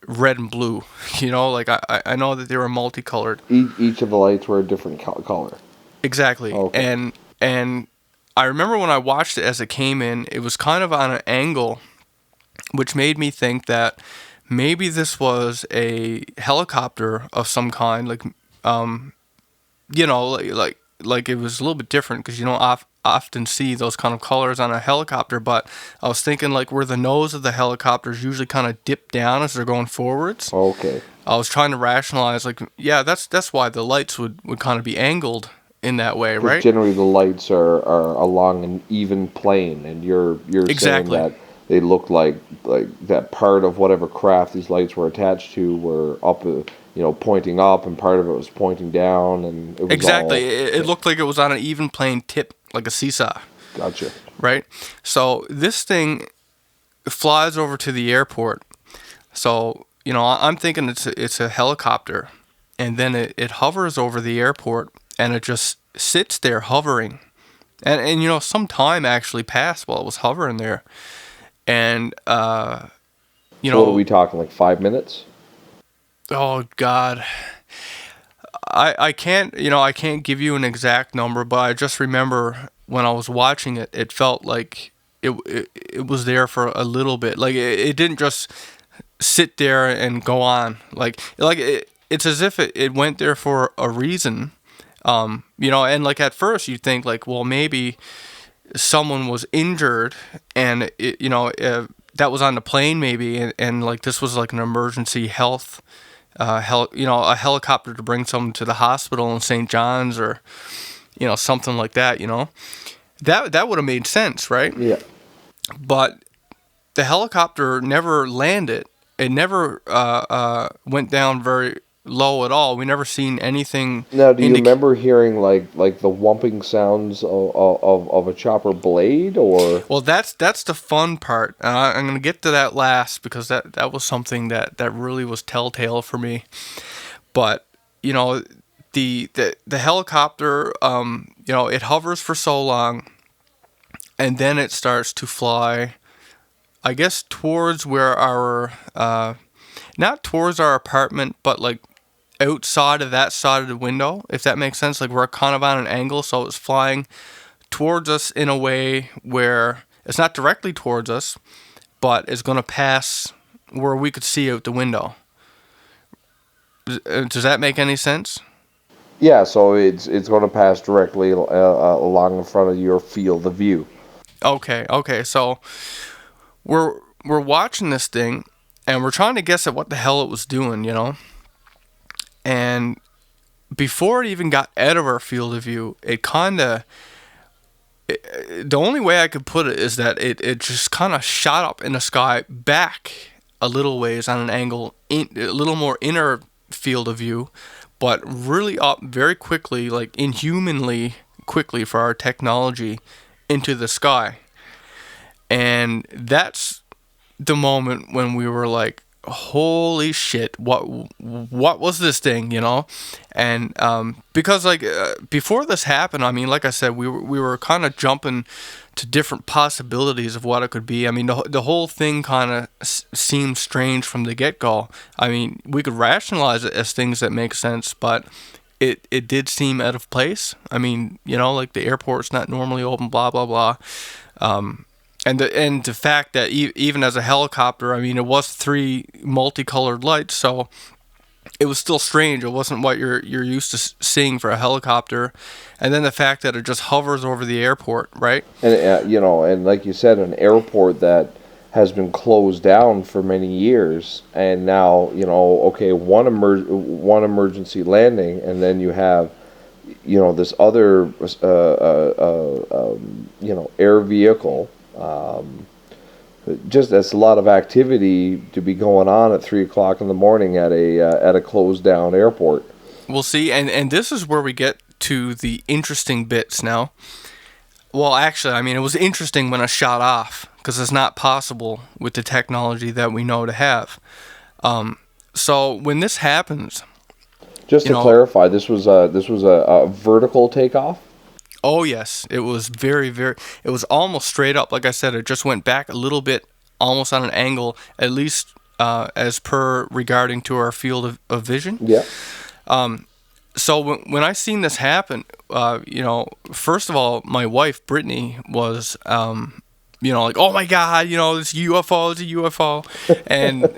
red and blue. Like I know that they were multicolored. Each of the lights were a different color. Exactly. Okay. And I remember when I watched it as it came in, it was kind of on an angle, which made me think that maybe this was a helicopter of some kind, like like it was a little bit different because often see those kind of colors on a helicopter, but I was thinking like where the nose of the helicopters usually kind of dip down as they're going forwards. Okay. I was trying to rationalize, like, yeah, that's why the lights would kind of be angled in that way, right? Generally, the lights are along an even plane, and you're Exactly. saying that they look like that part of whatever craft these lights were attached to were up, pointing up, and part of it was pointing down, and it was Exactly. all. It looked like it was on an even plane tip, like a seesaw. Gotcha. Right? So this thing flies over to the airport. So, I'm thinking it's a helicopter. And then it hovers over the airport, and it just sits there hovering. And some time actually passed while it was hovering there. And, So what are we talking, like 5 minutes? Oh, God. I can't give you an exact number, but I just remember when I was watching it, it felt like it was there for a little bit. Like it didn't just sit there and go on. It's as if it went there for a reason. And like at first you'd think like, well, maybe someone was injured and that was on the plane maybe, and like this was like an emergency health. A helicopter to bring someone to the hospital in St. John's or, something like that, That would have made sense, right? Yeah. But the helicopter never landed. It never went down very low at all. We never seen anything. Now, do you remember hearing like the whumping sounds of a chopper blade, or? Well, that's the fun part. I'm gonna get to that last because that was something that really was telltale for me. But you know, the helicopter, it hovers for so long, and then it starts to fly, I guess, towards where our not towards our apartment, but like outside of that side of the window, if that makes sense. Like we're kind of on an angle, so it's flying towards us in a way where it's not directly towards us, but it's going to pass where we could see out the window. Does that make any sense? Yeah, so it's going to pass directly along in front of your field of view. Okay. So we're watching this thing, and we're trying to guess at what the hell it was doing, And before it even got out of our field of view, the only way I could put it is that it just kind of shot up in the sky back a little ways on an angle, a little more inner field of view, but really up very quickly, like inhumanly quickly for our technology, into the sky. And that's the moment when we were like, holy shit, what was this thing, And because before this happened, I mean, like I said, we were kind of jumping to different possibilities of what it could be. I mean, the whole thing kind of seemed strange from the get-go. I mean, we could rationalize it as things that make sense, but it did seem out of place. I mean, like the airport's not normally open, blah blah blah. And the fact that even as a helicopter, I mean, it was 3 multicolored lights, so it was still strange. It wasn't what you're used to seeing for a helicopter. And then the fact that it just hovers over the airport, right? And and like you said, an airport that has been closed down for many years, and now okay, one emergency landing, and then you have this other air vehicle. Just that's a lot of activity to be going on at 3 o'clock in the morning at a closed down airport. We'll see, and this is where we get to the interesting bits now. Well, actually, I mean, it was interesting when it shot off because it's not possible with the technology that we know to have. So when this happens, just to clarify, this was a vertical takeoff. Oh, yes. It was very, very... It was almost straight up. Like I said, it just went back a little bit, almost on an angle, at least as per regarding to our field of vision. Yeah. So when I seen this happen, first of all, my wife, Brittany, was... like, oh my God, it's a UFO, it's a UFO. And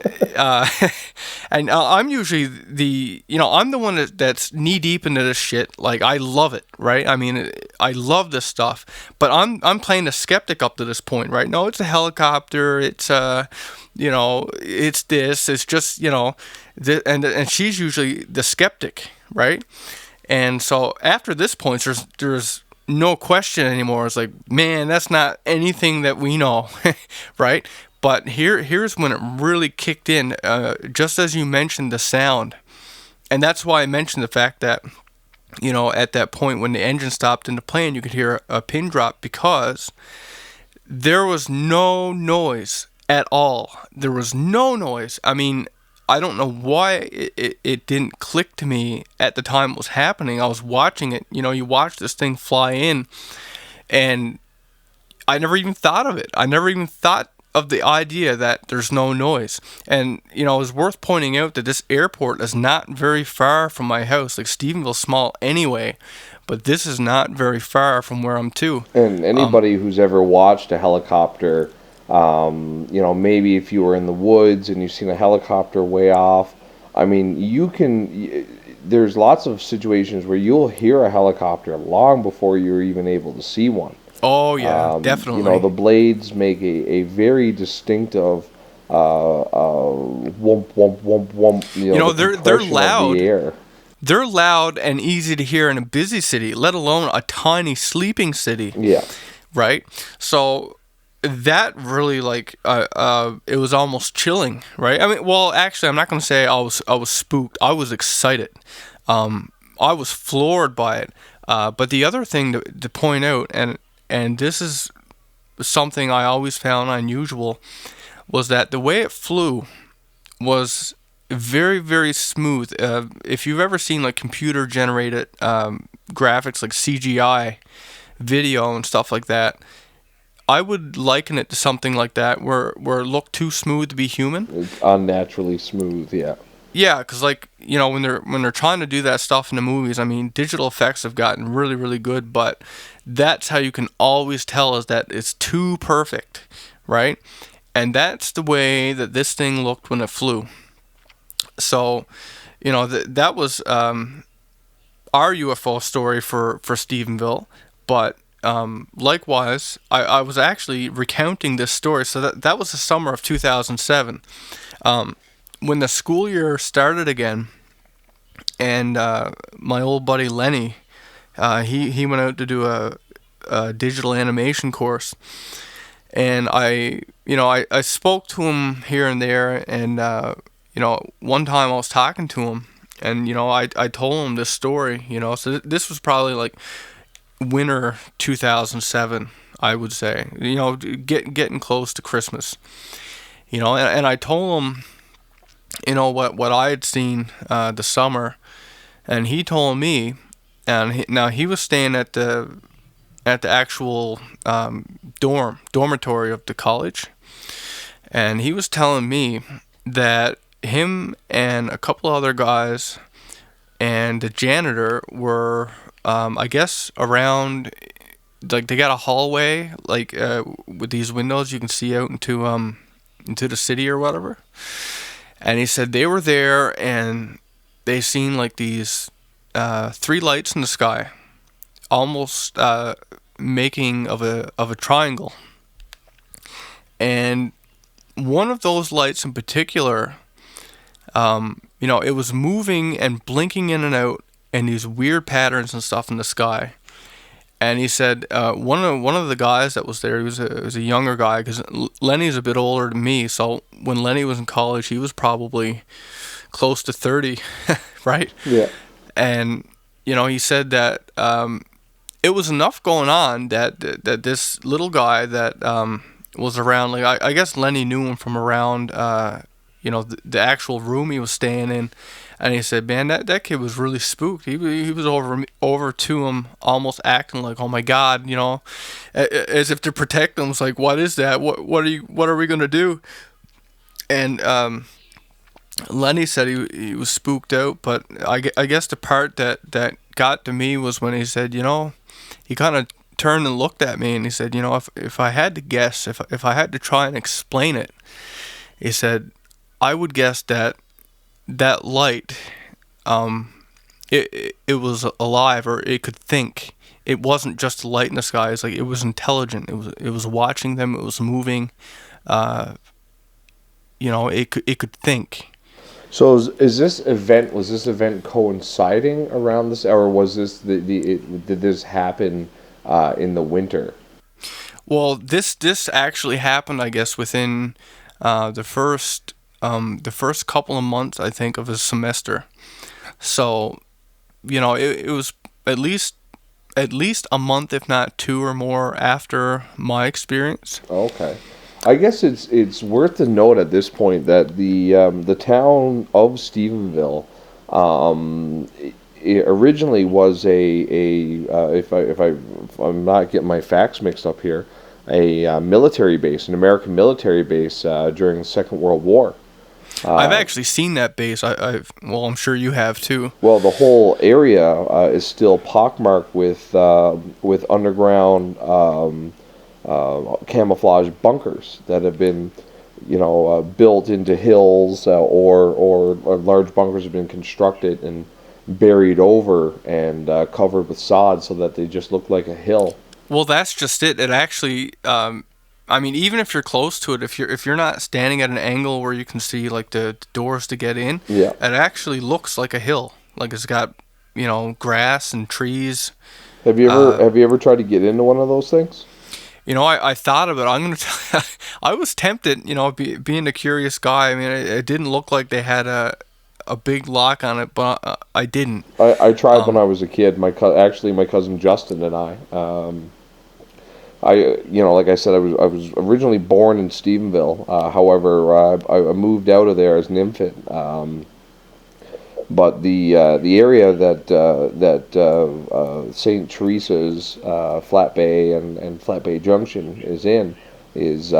and I'm usually I'm the one that's knee deep into this shit. Like, I love it, right? I mean, I love this stuff. But I'm playing the skeptic up to this point, right? No, it's a helicopter. It's it's this. It's just and she's usually the skeptic, right? And so after this point, there's no question anymore. It's like, man, that's not anything that we know, right? But here's when it really kicked in, just as you mentioned the sound. And that's why I mentioned the fact that, at that point when the engine stopped in the plane, you could hear a pin drop because there was no noise at all. There was no noise. I mean, I don't know why it didn't click to me at the time it was happening. I was watching it. You watch this thing fly in, and I never even thought of it. I never even thought of the idea that there's no noise. And, it's worth pointing out that this airport is not very far from my house. Like, Stephenville's small anyway, but this is not very far from where I'm to. And anybody who's ever watched a helicopter... maybe if you were in the woods and you've seen a helicopter way off, I mean, there's lots of situations where you'll hear a helicopter long before you're even able to see one. Oh, yeah, definitely. The blades make a very distinctive whomp, whomp, whomp, whomp. They're loud. The air. They're loud and easy to hear in a busy city, let alone a tiny sleeping city. Yeah. Right? So... that really it was almost chilling, right? I mean, well, actually, I'm not going to say I was spooked. I was excited. I was floored by it. But the other thing to point out, and this is something I always found unusual, was that the way it flew was very, very smooth. If you've ever seen like computer generated graphics, like CGI video and stuff like that, I would liken it to something like that, where it looked too smooth to be human. It's unnaturally smooth, yeah. Yeah, because like when they're trying to do that stuff in the movies, I mean, digital effects have gotten really, really good, but that's how you can always tell is that it's too perfect, right? And that's the way that this thing looked when it flew. So, that was our UFO story for Stephenville, but likewise, I was actually recounting this story. So that was the summer of 2007. When the school year started again, and my old buddy Lenny, he went out to do a digital animation course, and I spoke to him here and there, and one time I was talking to him, and I told him this story, so this was probably like winter 2007, I would say, getting close to Christmas, and I told him, what I had seen the summer, and he told me, and now he was staying at the actual dormitory of the college, and he was telling me that him and a couple other guys and the janitor were, I guess, around, like, they got a hallway, like, with these windows you can see out into the city or whatever. And he said they were there and they seen like these three lights in the sky, almost making of a triangle. And one of those lights in particular, it was moving and blinking in and out, and these weird patterns and stuff in the sky. And he said one of the guys that was there, he was a younger guy, because Lenny's a bit older than me. So when Lenny was in college, he was probably close to 30, right? Yeah. And he said that it was enough going on that this little guy that was around, like, I guess Lenny knew him from around the actual room he was staying in. And he said, man, that kid was really spooked. He was over to him, almost acting like, oh my God, as if to protect him. It's like, what is that? What are we gonna do? And Lenny said he was spooked out, but I guess the part that got to me was when he said, he kind of turned and looked at me and he said, if I had to guess, if I had to try and explain it, he said, I would guess that light, it was alive, or it could think. It wasn't just a light in the sky. It's like it was intelligent. It was watching them. It was moving. It could think. So was this event coinciding around this, or was this did this happen in the winter? Well, this actually happened, I guess, within the first couple of months, I think, of his semester. So, it was at least a month, if not two or more, after my experience. Okay. I guess it's worth to note at this point that the town of Stephenville, it originally was if I'm not getting my facts mixed up here, a military base, an American military base during the Second World War. I've actually seen that base. I'm sure you have too. Well, the whole area is still pockmarked with underground camouflage bunkers that have been, built into hills, or large bunkers have been constructed and buried over and covered with sod so that they just look like a hill. Well, that's just it. It actually, even if you're close to it, if you're not standing at an angle where you can see like the doors to get in, yeah, it actually looks like a hill. Like it's got, grass and trees. Have you ever tried to get into one of those things? I thought of it. I'm gonna tell you, I was tempted. Being a curious guy. I mean, it didn't look like they had a big lock on it, but I didn't. I tried when Um, I was a kid. Actually, my cousin Justin and I, like I said, I was originally born in Stephenville. However, I moved out of there as an infant. But the area that St. Teresa's Flat Bay and Flat Bay Junction is in is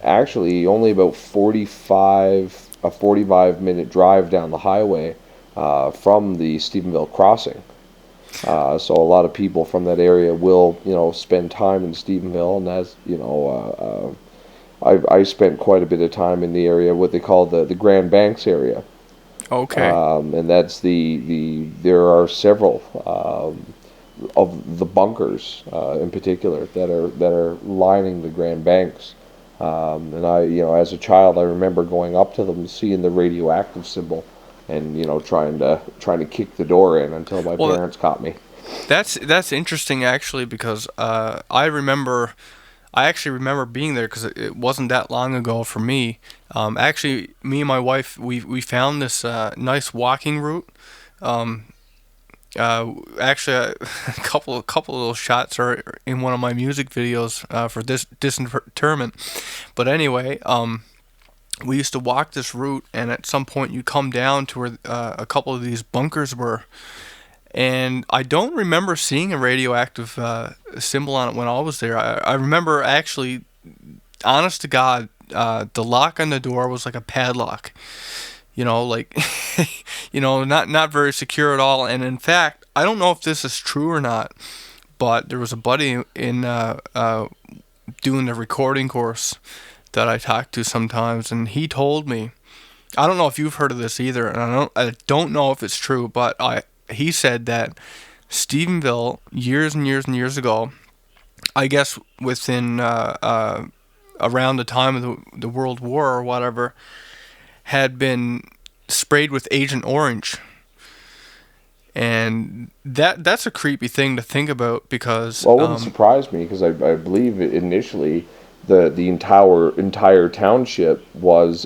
actually only about 45 minute drive down the highway from the Stephenville crossing. So a lot of people from that area will, spend time in Stephenville, and as I spent quite a bit of time in the area, what they call the Grand Banks area, okay. and that's there are several of the bunkers in particular that are lining the Grand Banks. And I, as a child, I remember going up to them, seeing the radioactive symbol, and trying to kick the door in until my Well, parents caught me. that's interesting actually because I actually remember being there because it wasn't that long ago for me. Actually, me and my wife we found this nice walking route. Um, actually, a couple of those shots are in one of my music videos for this disinterment. But anyway, we used to walk this route, and at some point you come down to where a couple of these bunkers were, and I don't remember seeing a radioactive symbol on it when I was there. I remember actually, honest to God, the lock on the door was like a padlock. Like, not very secure at all. And in fact, I don't know if this is true or not, but there was a buddy in doing the recording course that I talked to sometimes, and he told me, I don't know if you've heard of this either, and I don't know if it's true, but he said that Stephenville years and years and years ago, I guess within around the time of the World War or whatever, had been sprayed with Agent Orange. And that's a creepy thing to think about because Well, it wouldn't surprise me because I believe initially the entire township was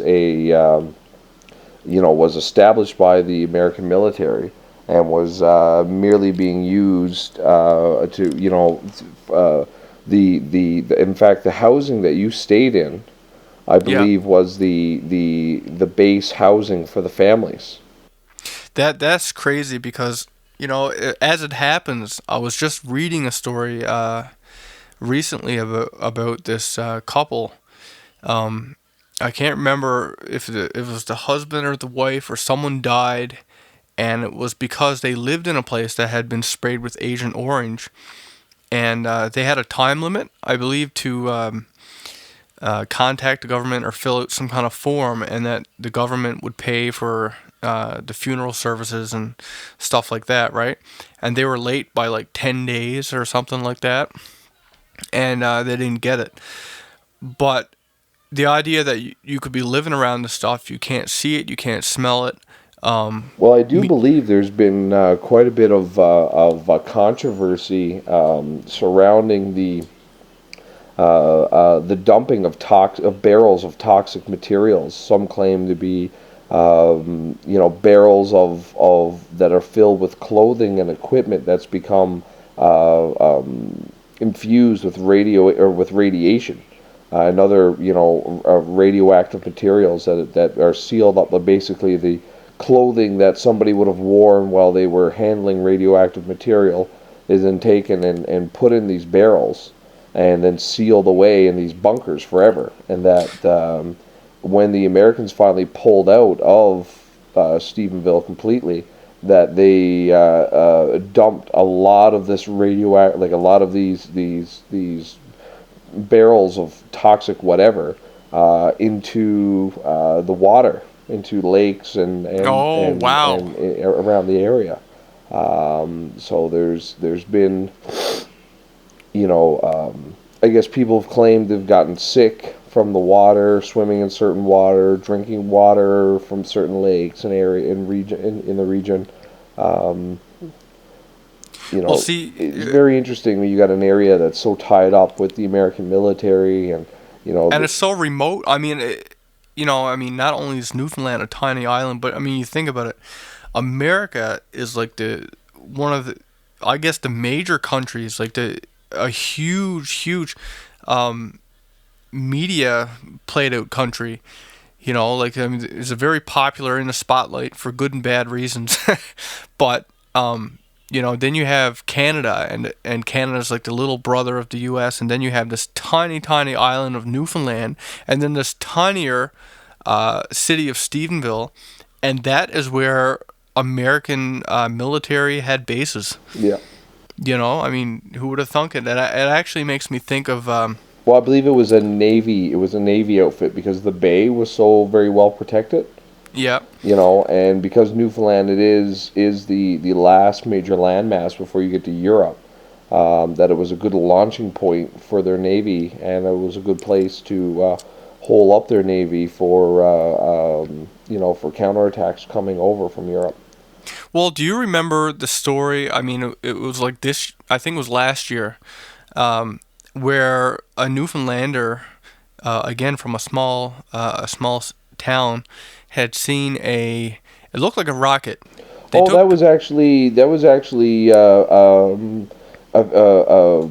established by the American military and was merely being used to in fact the housing that you stayed in, I yeah, believe, was the base housing for the families. that's crazy because as it happens, I was just reading a story recently about this couple. Um, I can't remember if it was the husband or the wife or someone died, and it was because they lived in a place that had been sprayed with Agent Orange, and they had a time limit, I believe, to contact the government or fill out some kind of form, and that the government would pay for the funeral services and stuff like that, right? And they were late by like 10 days or something like that, and they didn't get it. But the idea that you could be living around the stuff, you can't see it, you can't smell it. Well, I do Me, believe there's been quite a bit of controversy surrounding the dumping of barrels of toxic materials. Some claim to be, barrels of that are filled with clothing and equipment that's become infused with radiation, and other radioactive materials that are sealed up. But basically, the clothing that somebody would have worn while they were handling radioactive material is then taken and put in these barrels and then sealed away in these bunkers forever. And that when the Americans finally pulled out of Stephenville completely, that they dumped a lot of this radioactive, like a lot of these barrels of toxic whatever into the water, into lakes oh wow. and around the area. So there's been, I guess people have claimed they've gotten sick from the water, swimming in certain water, drinking water from certain lakes and area in the region. Um, you Well, know, see, it's very interesting when you got an area that's so tied up with the American military and, you know, and it's so remote. I mean, I mean, not only is Newfoundland a tiny island, but I mean, you think about it, America is like the one of the, I guess, the major countries, like a huge um, media played out country. Like, I mean, it's a very popular in the spotlight for good and bad reasons. But then you have Canada, and Canada's like the little brother of the U.S. And then you have this tiny island of Newfoundland, and then this tinier city of Stephenville, and that is where American military had bases. yeah. I mean, who would have thunk it? It actually makes me think of. Well, I believe it was a Navy. It was a Navy outfit because the bay was so very well protected. Yeah. You know, and because Newfoundland is the last major landmass before you get to Europe, that it was a good launching point for their navy, and it was a good place to hole up their navy for for counterattacks coming over from Europe. Well, do you remember the story? I mean, it was like this. I think it was last year, where a Newfoundlander, again from a small town, had seen It looked like a rocket. That was actually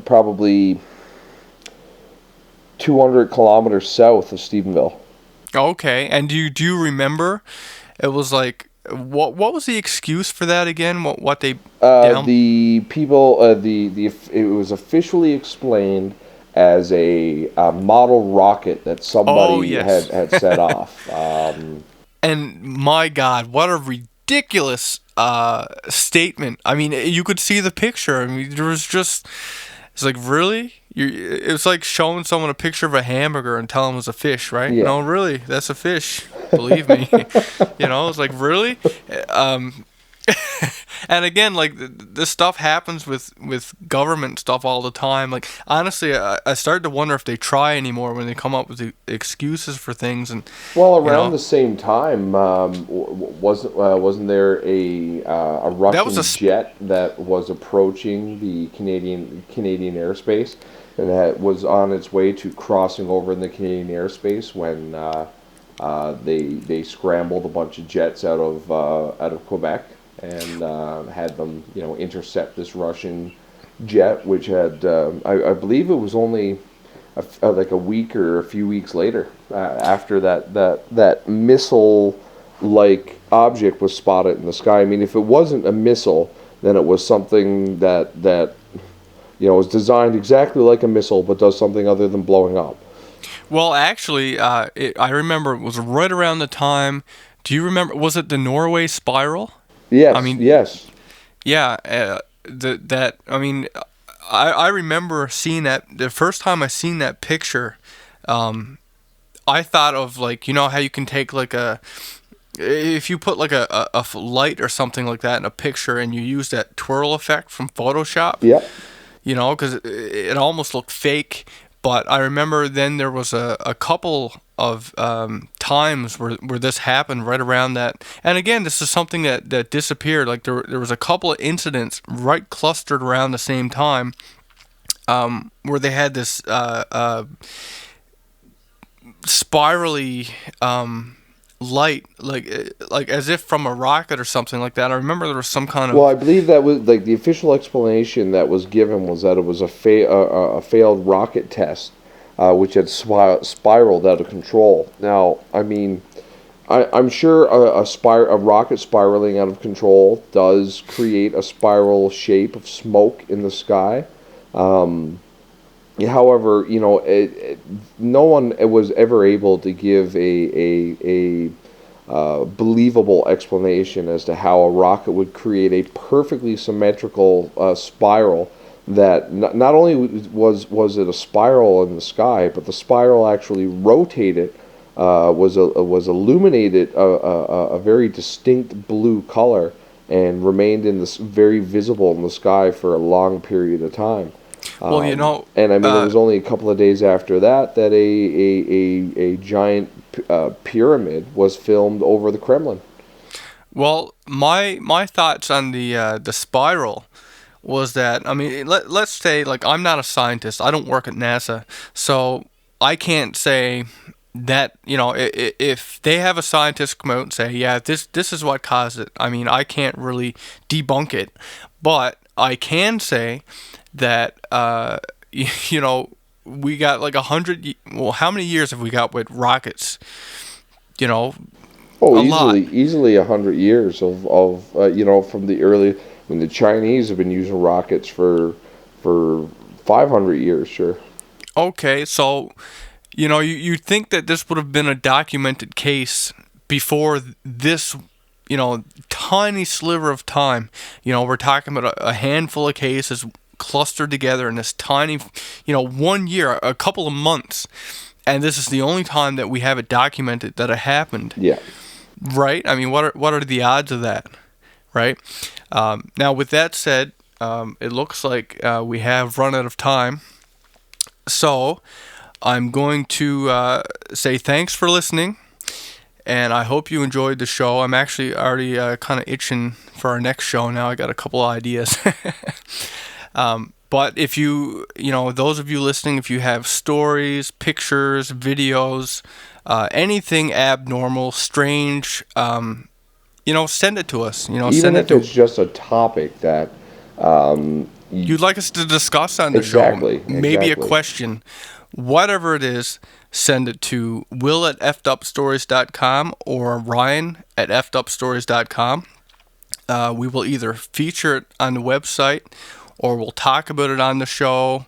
probably 200 kilometers south of Stephenville. Okay, and do you remember? It was like what was the excuse for that again? What they down? The people, it was officially explained as a model rocket that Oh, somebody yes. had set off. And my God, what a ridiculous statement. I mean, you could see the picture. I mean, it's like, really? It's like showing someone a picture of a hamburger and telling them it's a fish, right? Yeah. No, really, that's a fish. Believe me. It's like, really? Um, and again, like this stuff happens with government stuff all the time. Like, honestly, I started to wonder if they try anymore when they come up with the excuses for things. And Well, you around know the same time, wasn't there a that was Russian jet that was approaching the Canadian airspace, and that was on its way to crossing over in the Canadian airspace when they scrambled a bunch of jets out of Quebec and had them intercept this Russian jet, which had I believe it was only like a week or a few weeks later after that missile-like object was spotted in the sky. I mean, if it wasn't a missile, then it was something that was designed exactly like a missile, but does something other than blowing up. Well, actually, I remember it was right around the time. Do you remember? Was it the Norway spiral? I Yes, mean, yes. yeah. That. I mean, I remember seeing that the first time I seen that picture. I thought of, like, how you can take like if you put like a light or something like that in a picture and you use that twirl effect from Photoshop. Yep. Because it almost looked fake. But I remember then there was a couple of times where this happened right around that. And again, this is something that disappeared. Like there was a couple of incidents right clustered around the same time, where they had this spirally light, like as if from a rocket or something like that. I remember there was some kind Well, of. I believe that was like the official explanation that was given was that it was a failed rocket test, which had spiraled out of control. Now, I mean, I'm sure a rocket spiraling out of control does create a spiral shape of smoke in the sky. However, no one was ever able to give a believable explanation as to how a rocket would create a perfectly symmetrical spiral that not only was it a spiral in the sky, but the spiral actually rotated, was illuminated a very distinct blue color and remained in this very visible in the sky for a long period of time. Well, And I mean, it was only a couple of days after that that a giant pyramid was filmed over the Kremlin. well, my thoughts on the spiral was that, I mean, let's say, like, I'm not a scientist. I don't work at NASA. So I can't say that, if they have a scientist come out and say, yeah, this is what caused it. I mean, I can't really debunk it. But I can say that, we got like 100, well, how many years have we got with rockets? You know, Oh, a lot. easily 100 years from the early. I mean, the Chinese have been using rockets for 500 years, sure. Okay, so you'd think that this would have been a documented case before this, tiny sliver of time. We're talking about a handful of cases clustered together in this tiny, 1 year, a couple of months, and this is the only time that we have it documented that it happened. Yeah. Right? I mean, what are the odds of that? Right? Now, with that said, it looks like we have run out of time. So I'm going to say thanks for listening, and I hope you enjoyed the show. I'm actually already kind of itching for our next show now. I got a couple of ideas. But if those of you listening, if you have stories, pictures, videos, anything abnormal, strange, send it to us. Even Send it if to it's just a topic that you'd like us to discuss on the exactly, show. Maybe a exactly. question. Whatever it is, send it to will@effedupstories.com or ryan@effedupstories.com. We will either feature it on the website or we'll talk about it on the show.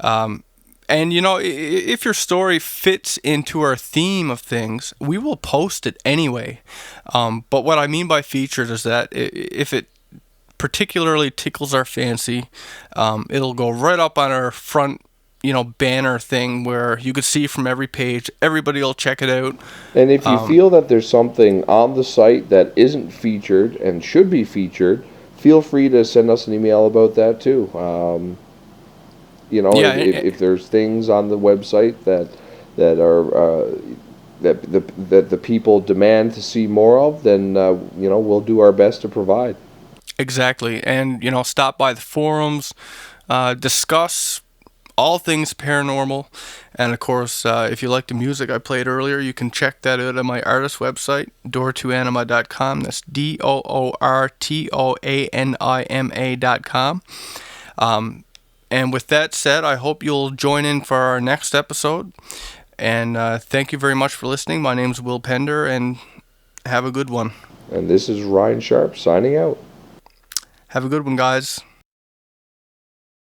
And if your story fits into our theme of things, we will post it anyway. But what I mean by featured is that if it particularly tickles our fancy, it'll go right up on our front, banner thing where you could see from every page. Everybody will check it out. And if you feel that there's something on the site that isn't featured and should be featured, feel free to send us an email about that too. Yeah, If there's things on the website that are that the people demand to see more of, then we'll do our best to provide. exactly. And, stop by the forums, discuss all things paranormal. And of course, if you like the music I played earlier, you can check that out on my artist website, doortoanima.com. That's DOORTOANIMA.com. And with that said, I hope you'll join in for our next episode. And thank you very much for listening. My name's Will Pender, and have a good one. And this is Ryan Sharp signing out. Have a good one, guys.